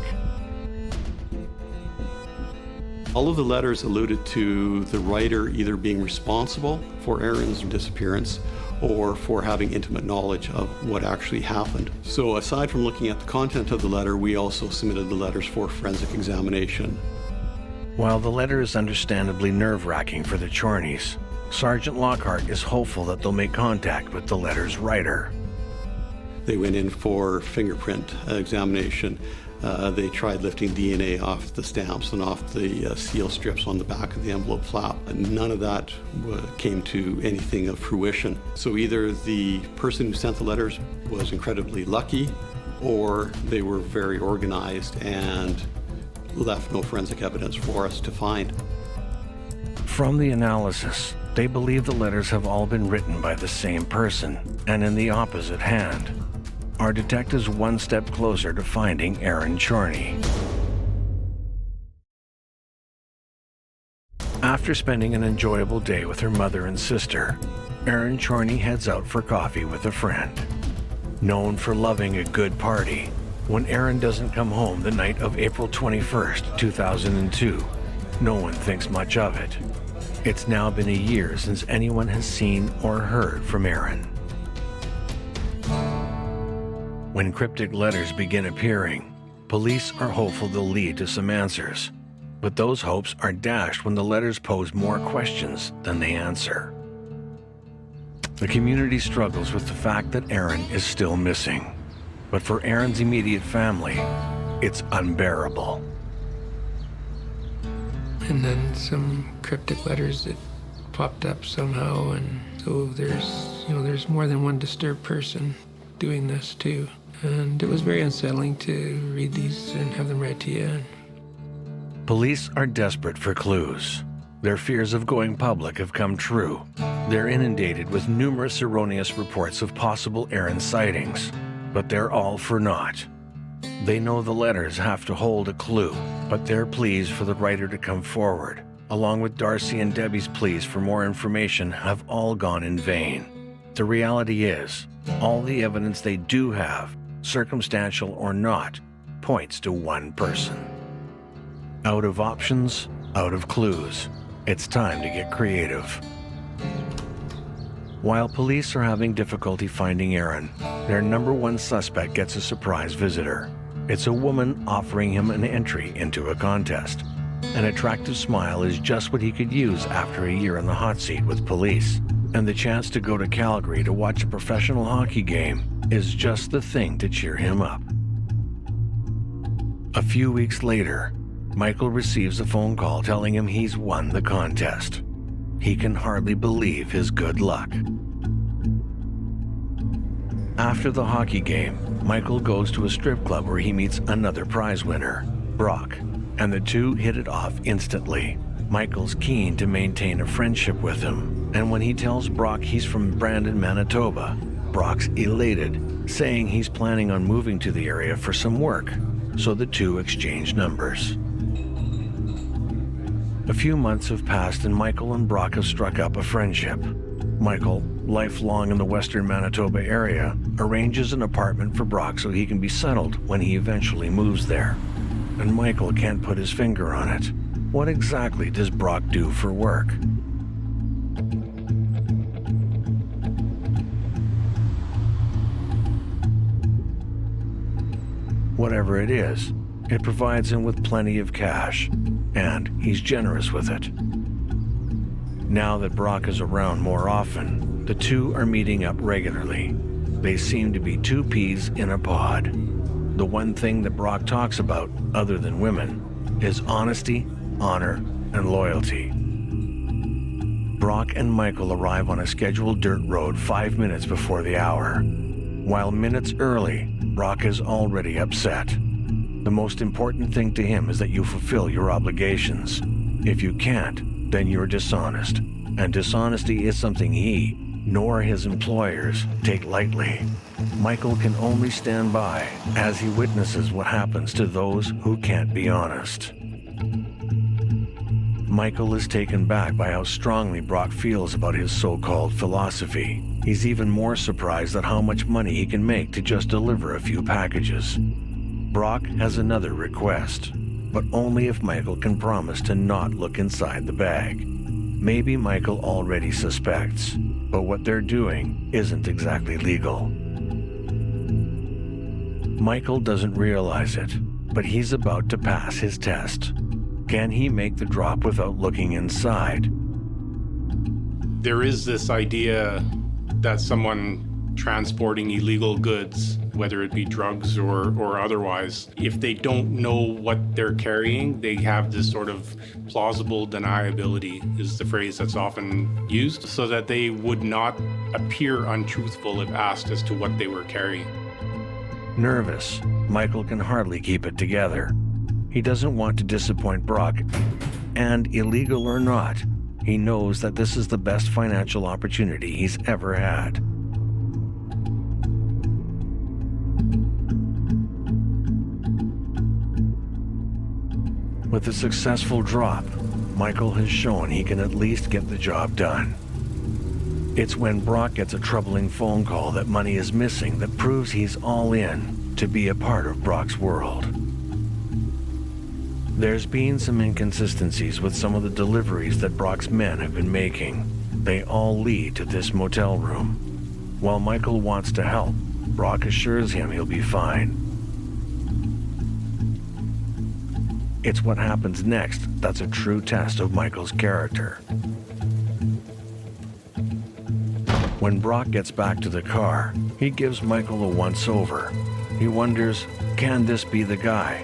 All of the letters alluded to the writer either being responsible for Erin's disappearance or for having intimate knowledge of what actually happened. So aside from looking at the content of the letter, we also submitted the letters for forensic examination. While the letter is understandably nerve-wracking for the Chorneys, Sergeant Lockhart is hopeful that they'll make contact with the letter's writer. They went in for fingerprint examination. They tried lifting DNA off the stamps and off the seal strips on the back of the envelope flap. None of that came to anything of fruition. So either the person who sent the letters was incredibly lucky, or they were very organized and left no forensic evidence for us to find. From the analysis, they believe the letters have all been written by the same person and in the opposite hand. Our detectives one step closer to finding Erin Chorney. After spending an enjoyable day with her mother and sister, Erin Chorney heads out for coffee with a friend. Known for loving a good party, when Erin doesn't come home the night of April 21st, 2002, no one thinks much of it. It's now been a year since anyone has seen or heard from Erin. When cryptic letters begin appearing, police are hopeful they'll lead to some answers. But those hopes are dashed when the letters pose more questions than they answer. The community struggles with the fact that Erin is still missing. But for Erin's immediate family, it's unbearable. And then some cryptic letters that popped up somehow, and so there's more than one disturbed person doing this too. And it was very unsettling to read these and have them read to you. Police are desperate for clues. Their fears of going public have come true. They're inundated with numerous erroneous reports of possible Erin sightings, but they're all for naught. They know the letters have to hold a clue, but their pleas for the writer to come forward, along with Darcy and Debbie's pleas for more information, have all gone in vain. The reality is, all the evidence they do have, circumstantial or not, points to one person. Out of options, out of clues, it's time to get creative. While police are having difficulty finding Erin, their number one suspect gets a surprise visitor. It's a woman offering him an entry into a contest. An attractive smile is just what he could use after a year in the hot seat with police. And the chance to go to Calgary to watch a professional hockey game is just the thing to cheer him up. A few weeks later, Michael receives a phone call telling him he's won the contest. He can hardly believe his good luck. After the hockey game, Michael goes to a strip club where he meets another prize winner, Brock, and the two hit it off instantly. Michael's keen to maintain a friendship with him, and when he tells Brock he's from Brandon, Manitoba, Brock's elated, saying he's planning on moving to the area for some work, so the two exchange numbers. A few months have passed and Michael and Brock have struck up a friendship. Michael, lifelong in the western Manitoba area, arranges an apartment for Brock so he can be settled when he eventually moves there. And Michael can't put his finger on it. What exactly does Brock do for work? Whatever it is, it provides him with plenty of cash, and he's generous with it. Now that Brock is around more often, the two are meeting up regularly. They seem to be two peas in a pod. The one thing that Brock talks about, other than women, is honesty, honor, and loyalty. Brock and Michael arrive on a scheduled dirt road 5 minutes before the hour. While minutes early, Brock is already upset. The most important thing to him is that you fulfill your obligations. If you can't, then you're dishonest. And dishonesty is something he, nor his employers, take lightly. Michael can only stand by as he witnesses what happens to those who can't be honest. Michael is taken back by how strongly Brock feels about his so-called philosophy. He's even more surprised at how much money he can make to just deliver a few packages. Brock has another request, but only if Michael can promise to not look inside the bag. Maybe Michael already suspects, but what they're doing isn't exactly legal. Michael doesn't realize it, but he's about to pass his test. Can he make the drop without looking inside? There is this idea that someone transporting illegal goods, whether it be drugs or otherwise, if they don't know what they're carrying, they have this sort of plausible deniability, is the phrase that's often used, so that they would not appear untruthful if asked as to what they were carrying. Nervous, Michael can hardly keep it together. He doesn't want to disappoint Brock, and illegal or not, he knows that this is the best financial opportunity he's ever had. With a successful drop, Michael has shown he can at least get the job done. It's when Brock gets a troubling phone call that money is missing that proves he's all in to be a part of Brock's world. There's been some inconsistencies with some of the deliveries that Brock's men have been making. They all lead to this motel room. While Michael wants to help, Brock assures him he'll be fine. It's what happens next that's a true test of Michael's character. When Brock gets back to the car, he gives Michael a once-over. He wonders, can this be the guy?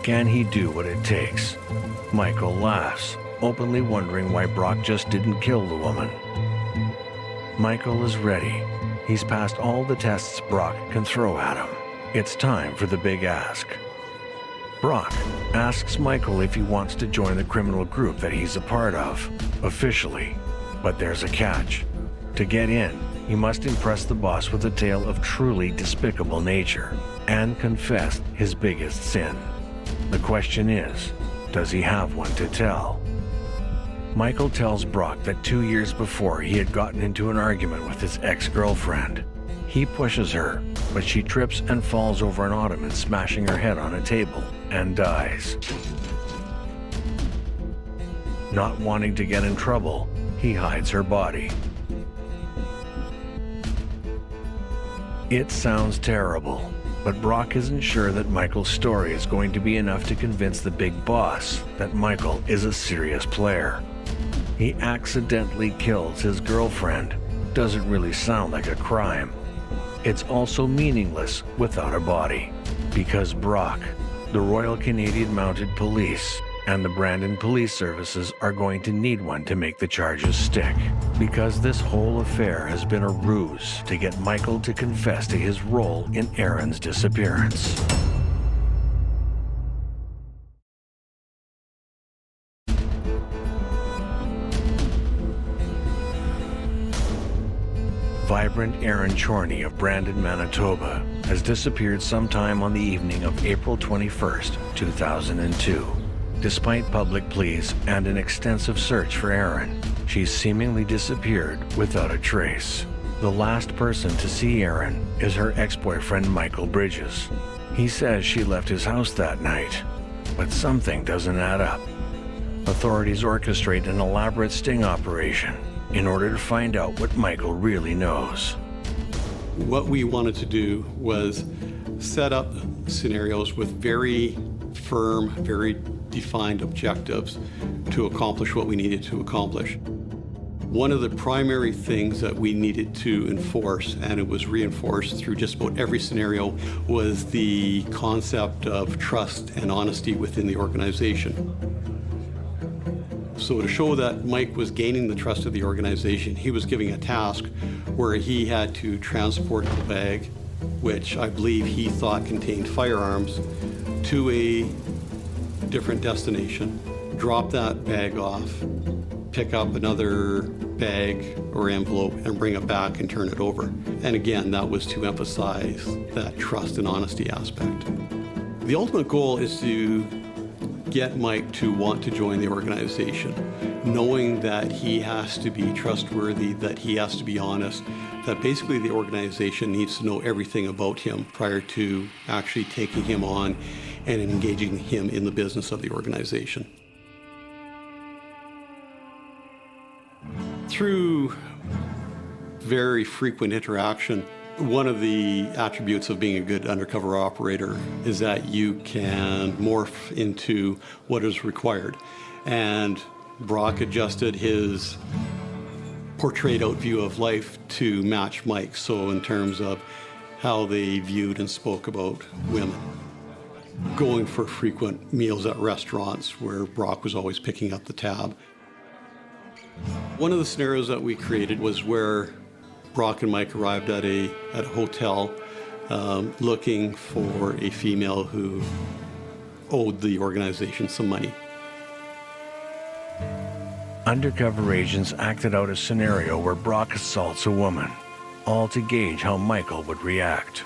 Can he do what it takes? Michael laughs, openly wondering why Brock just didn't kill the woman. Michael is ready. He's passed all the tests Brock can throw at him. It's time for the big ask. Brock asks Michael if he wants to join the criminal group that he's a part of, officially. But there's a catch. To get in, he must impress the boss with a tale of truly despicable nature and confess his biggest sin. The question is, does he have one to tell? Michael tells Brock that 2 years before he had gotten into an argument with his ex-girlfriend. He pushes her, but she trips and falls over an ottoman, smashing her head on a table, and dies. Not wanting to get in trouble, he hides her body. It sounds terrible, but Brock isn't sure that Michael's story is going to be enough to convince the big boss that Michael is a serious player. He accidentally kills his girlfriend. Doesn't really sound like a crime. It's also meaningless without a body, because Brock, the Royal Canadian Mounted Police, and the Brandon Police Services are going to need one to make the charges stick, because this whole affair has been a ruse to get Michael to confess to his role in Erin's disappearance. Vibrant Erin Chorney of Brandon, Manitoba, has disappeared sometime on the evening of April 21st, 2002. Despite public pleas and an extensive search for Erin, she's seemingly disappeared without a trace. The last person to see Erin is her ex-boyfriend Michael Bridges. He says she left his house that night, but something doesn't add up. Authorities orchestrate an elaborate sting operation in order to find out what Michael really knows. What we wanted to do was set up scenarios with very firm, very defined objectives to accomplish what we needed to accomplish. One of the primary things that we needed to enforce, and it was reinforced through just about every scenario, was the concept of trust and honesty within the organization. So to show that Mike was gaining the trust of the organization, he was giving a task where he had to transport the bag, which I believe he thought contained firearms, to a different destination, drop that bag off, pick up another bag or envelope and bring it back and turn it over. And again, that was to emphasize that trust and honesty aspect. The ultimate goal is to get Mike to want to join the organization, knowing that he has to be trustworthy, that he has to be honest, that basically the organization needs to know everything about him prior to actually taking him on and engaging him in the business of the organization. Through very frequent interaction, one of the attributes of being a good undercover operator is that you can morph into what is required. And Brock adjusted his portrayed out view of life to match Mike. So in terms of how they viewed and spoke about women. Going for frequent meals at restaurants where Brock was always picking up the tab. One of the scenarios that we created was where Brock and Mike arrived at a hotel looking for a female who owed the organization some money. Undercover agents acted out a scenario where Brock assaults a woman, all to gauge how Michael would react.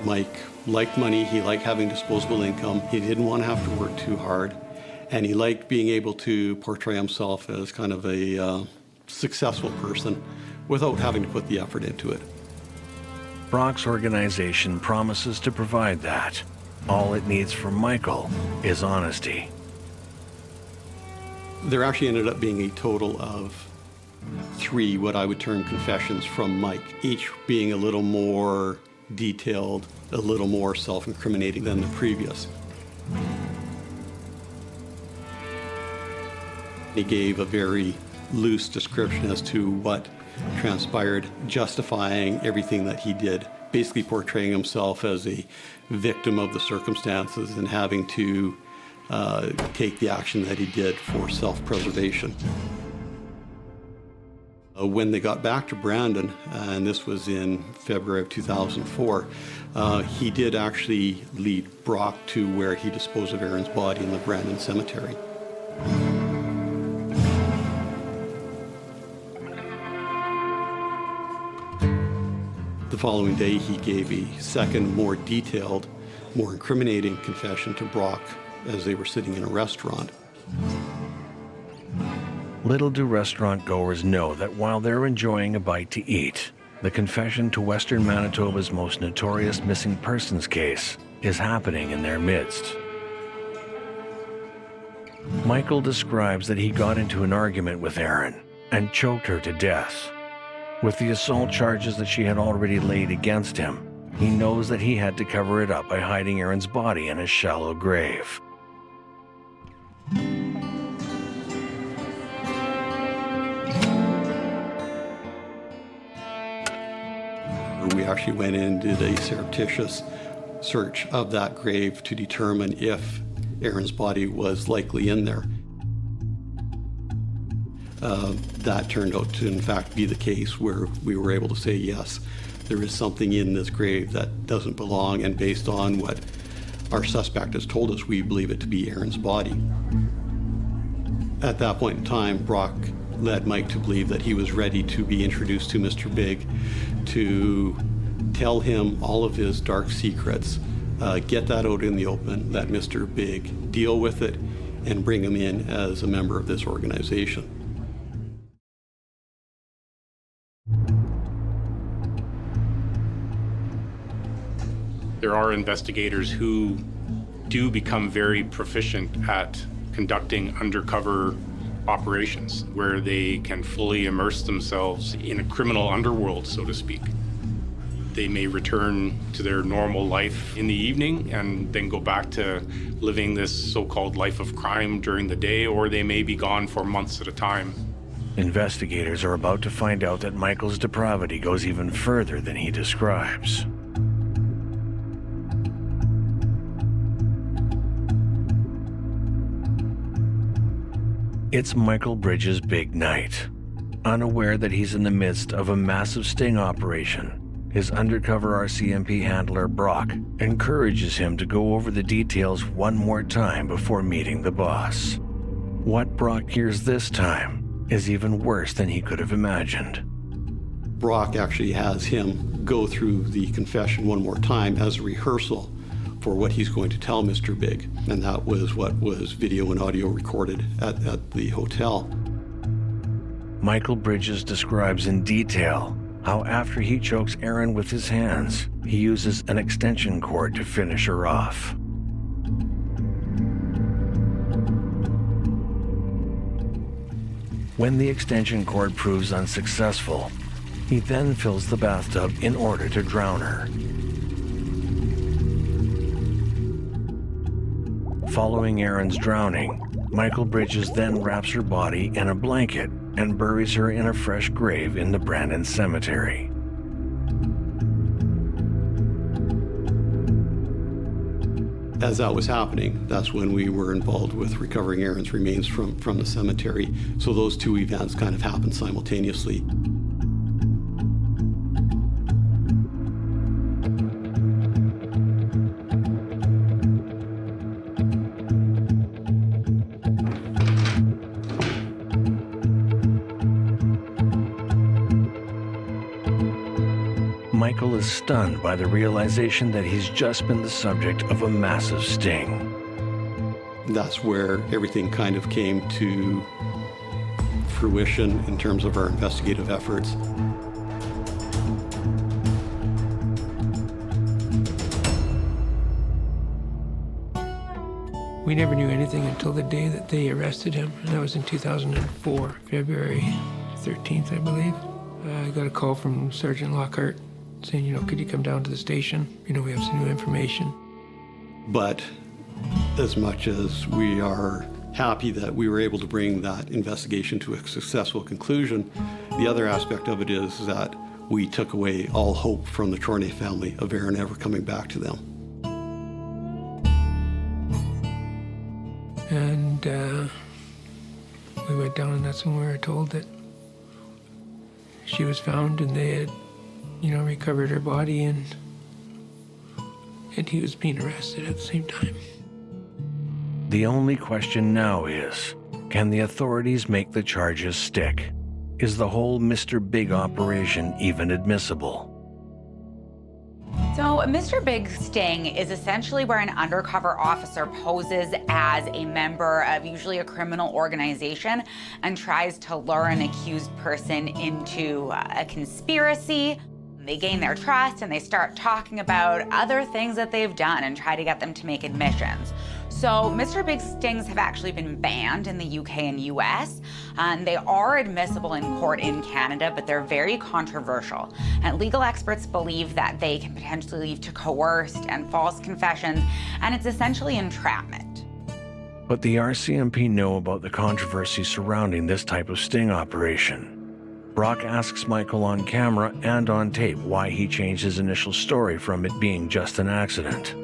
Mike liked money, he liked having disposable income, he didn't want to have to work too hard, and he liked being able to portray himself as kind of a successful person without having to put the effort into it. Brock's organization promises to provide that. All it needs from Michael is honesty. There actually ended up being a total of 3 what I would term confessions from Mike, each being a little more detailed, a little more self-incriminating than the previous. He gave a very loose description as to what transpired, justifying everything that he did, basically portraying himself as a victim of the circumstances and having to take the action that he did for self-preservation. When they got back to Brandon, and this was in February of 2004, he did actually lead Brock to where he disposed of Aaron's body in the Brandon cemetery. The following day, he gave a second, more detailed, more incriminating confession to Brock as they were sitting in a restaurant. Little do restaurant goers know that while they're enjoying a bite to eat, the confession to Western Manitoba's most notorious missing persons case is happening in their midst. Michael describes that he got into an argument with Aaron and choked her to death. With the assault charges that she had already laid against him, he knows that he had to cover it up by hiding Aaron's body in a shallow grave. We actually went in and did a surreptitious search of that grave to determine if Aaron's body was likely in there. That turned out to in fact be the case, where we were able to say yes, there is something in this grave that doesn't belong, and based on what our suspect has told us, we believe it to be Aaron's body. At that point in time, Brock led Mike to believe that he was ready to be introduced to Mr. Big, to tell him all of his dark secrets, get that out in the open, let Mr. Big deal with it, and bring him in as a member of this organization. There are investigators who do become very proficient at conducting undercover operations where they can fully immerse themselves in a criminal underworld, so to speak. They may return to their normal life in the evening and then go back to living this so-called life of crime during the day, or they may be gone for months at a time. Investigators are about to find out that Michael's depravity goes even further than he describes. It's Michael Bridges' big night. Unaware that he's in the midst of a massive sting operation, his undercover RCMP handler, Brock, encourages him to go over the details one more time before meeting the boss. What Brock hears this time is even worse than he could have imagined. Brock actually has him go through the confession one more time as a rehearsal for what he's going to tell Mr. Big, and that was what was video and audio recorded at the hotel. Michael Bridges describes in detail how after he chokes Aaron with his hands, he uses an extension cord to finish her off. When the extension cord proves unsuccessful, he then fills the bathtub in order to drown her. Following Erin's drowning, Michael Bridges then wraps her body in a blanket and buries her in a fresh grave in the Brandon Cemetery. As that was happening, that's when we were involved with recovering Erin's remains from the cemetery. So those two events kind of happened simultaneously. Michael is stunned by the realization that he's just been the subject of a massive sting. That's where everything kind of came to fruition in terms of our investigative efforts. We never knew anything until the day that they arrested him, and that was in 2004, February 13th, I believe. I got a call from Sergeant Lockhart saying, could you come down to the station? We have some new information. But as much as we are happy that we were able to bring that investigation to a successful conclusion, the other aspect of it is that we took away all hope from the Chorney family of Erin ever coming back to them. And we went down, and that's when we were told that she was found, and they had recovered her body, and he was being arrested at the same time. The only question now is, can the authorities make the charges stick? Is the whole Mr. Big operation even admissible? So, Mr. Big sting is essentially where an undercover officer poses as a member of usually a criminal organization and tries to lure an accused person into a conspiracy. They gain their trust and they start talking about other things that they've done and try to get them to make admissions. So Mr. Big stings have actually been banned in the UK and US, and they are admissible in court in Canada, but they're very controversial. And legal experts believe that they can potentially lead to coerced and false confessions, and it's essentially entrapment. But the RCMP know about the controversy surrounding this type of sting operation. Brock asks Michael on camera and on tape why he changed his initial story from it being just an accident.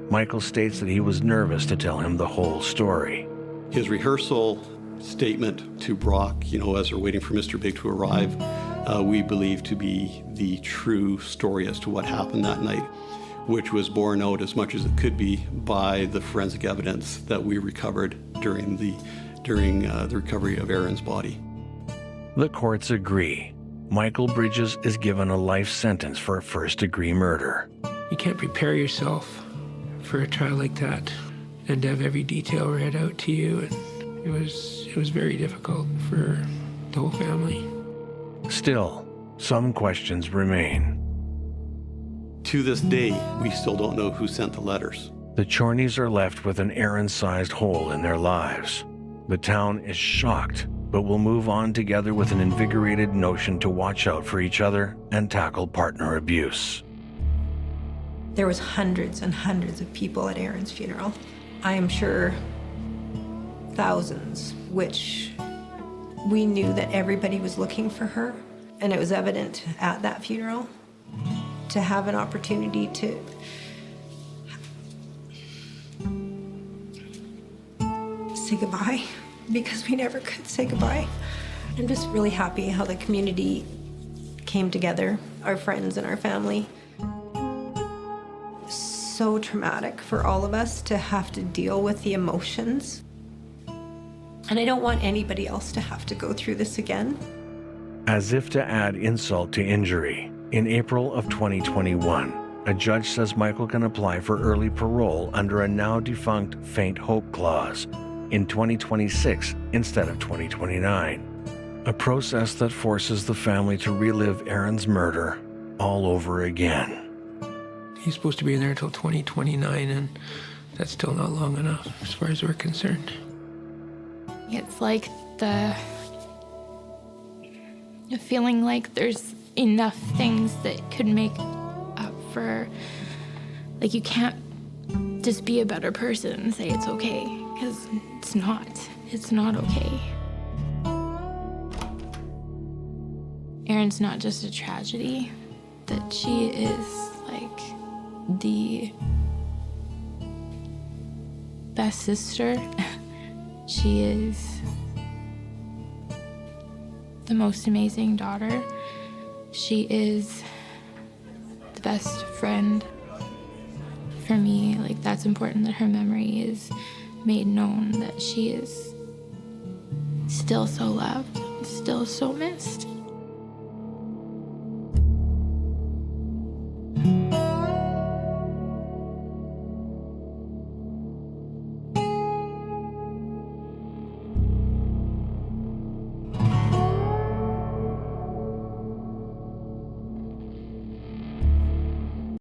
Michael states that he was nervous to tell him the whole story. His rehearsal statement to Brock, as we're waiting for Mr. Big to arrive, we believe to be the true story as to what happened that night, which was borne out as much as it could be by the forensic evidence that we recovered during the recovery of Erin's body. The courts agree. Michael Bridges is given a life sentence for a first-degree murder. You can't prepare yourself for a trial like that and to have every detail read out to you. And it was very difficult for the whole family. Still, some questions remain. To this day, we still don't know who sent the letters. The Chorneys are left with an Erin-sized hole in their lives. The town is shocked, but will move on together with an invigorated notion to watch out for each other and tackle partner abuse. There was hundreds and hundreds of people at Erin's funeral. I am sure thousands, which we knew that everybody was looking for her, and it was evident at that funeral. To have an opportunity to say goodbye, because we never could say goodbye. I'm just really happy how the community came together, our friends and our family. So traumatic for all of us to have to deal with the emotions. And I don't want anybody else to have to go through this again. As if to add insult to injury, in April of 2021, a judge says Michael can apply for early parole under a now-defunct faint hope clause in 2026 instead of 2029, a process that forces the family to relive Erin's murder all over again. He's supposed to be in there until 2029, and that's still not long enough as far as we're concerned. It's like the feeling like there's enough things that could make up for, like, you can't just be a better person and say it's okay, because it's not. It's not okay. Erin's not just a tragedy, that she is like the best sister. She is the most amazing daughter. She is the best friend for me. Like, that's important, that her memory is made known, that she is still so loved, still so missed.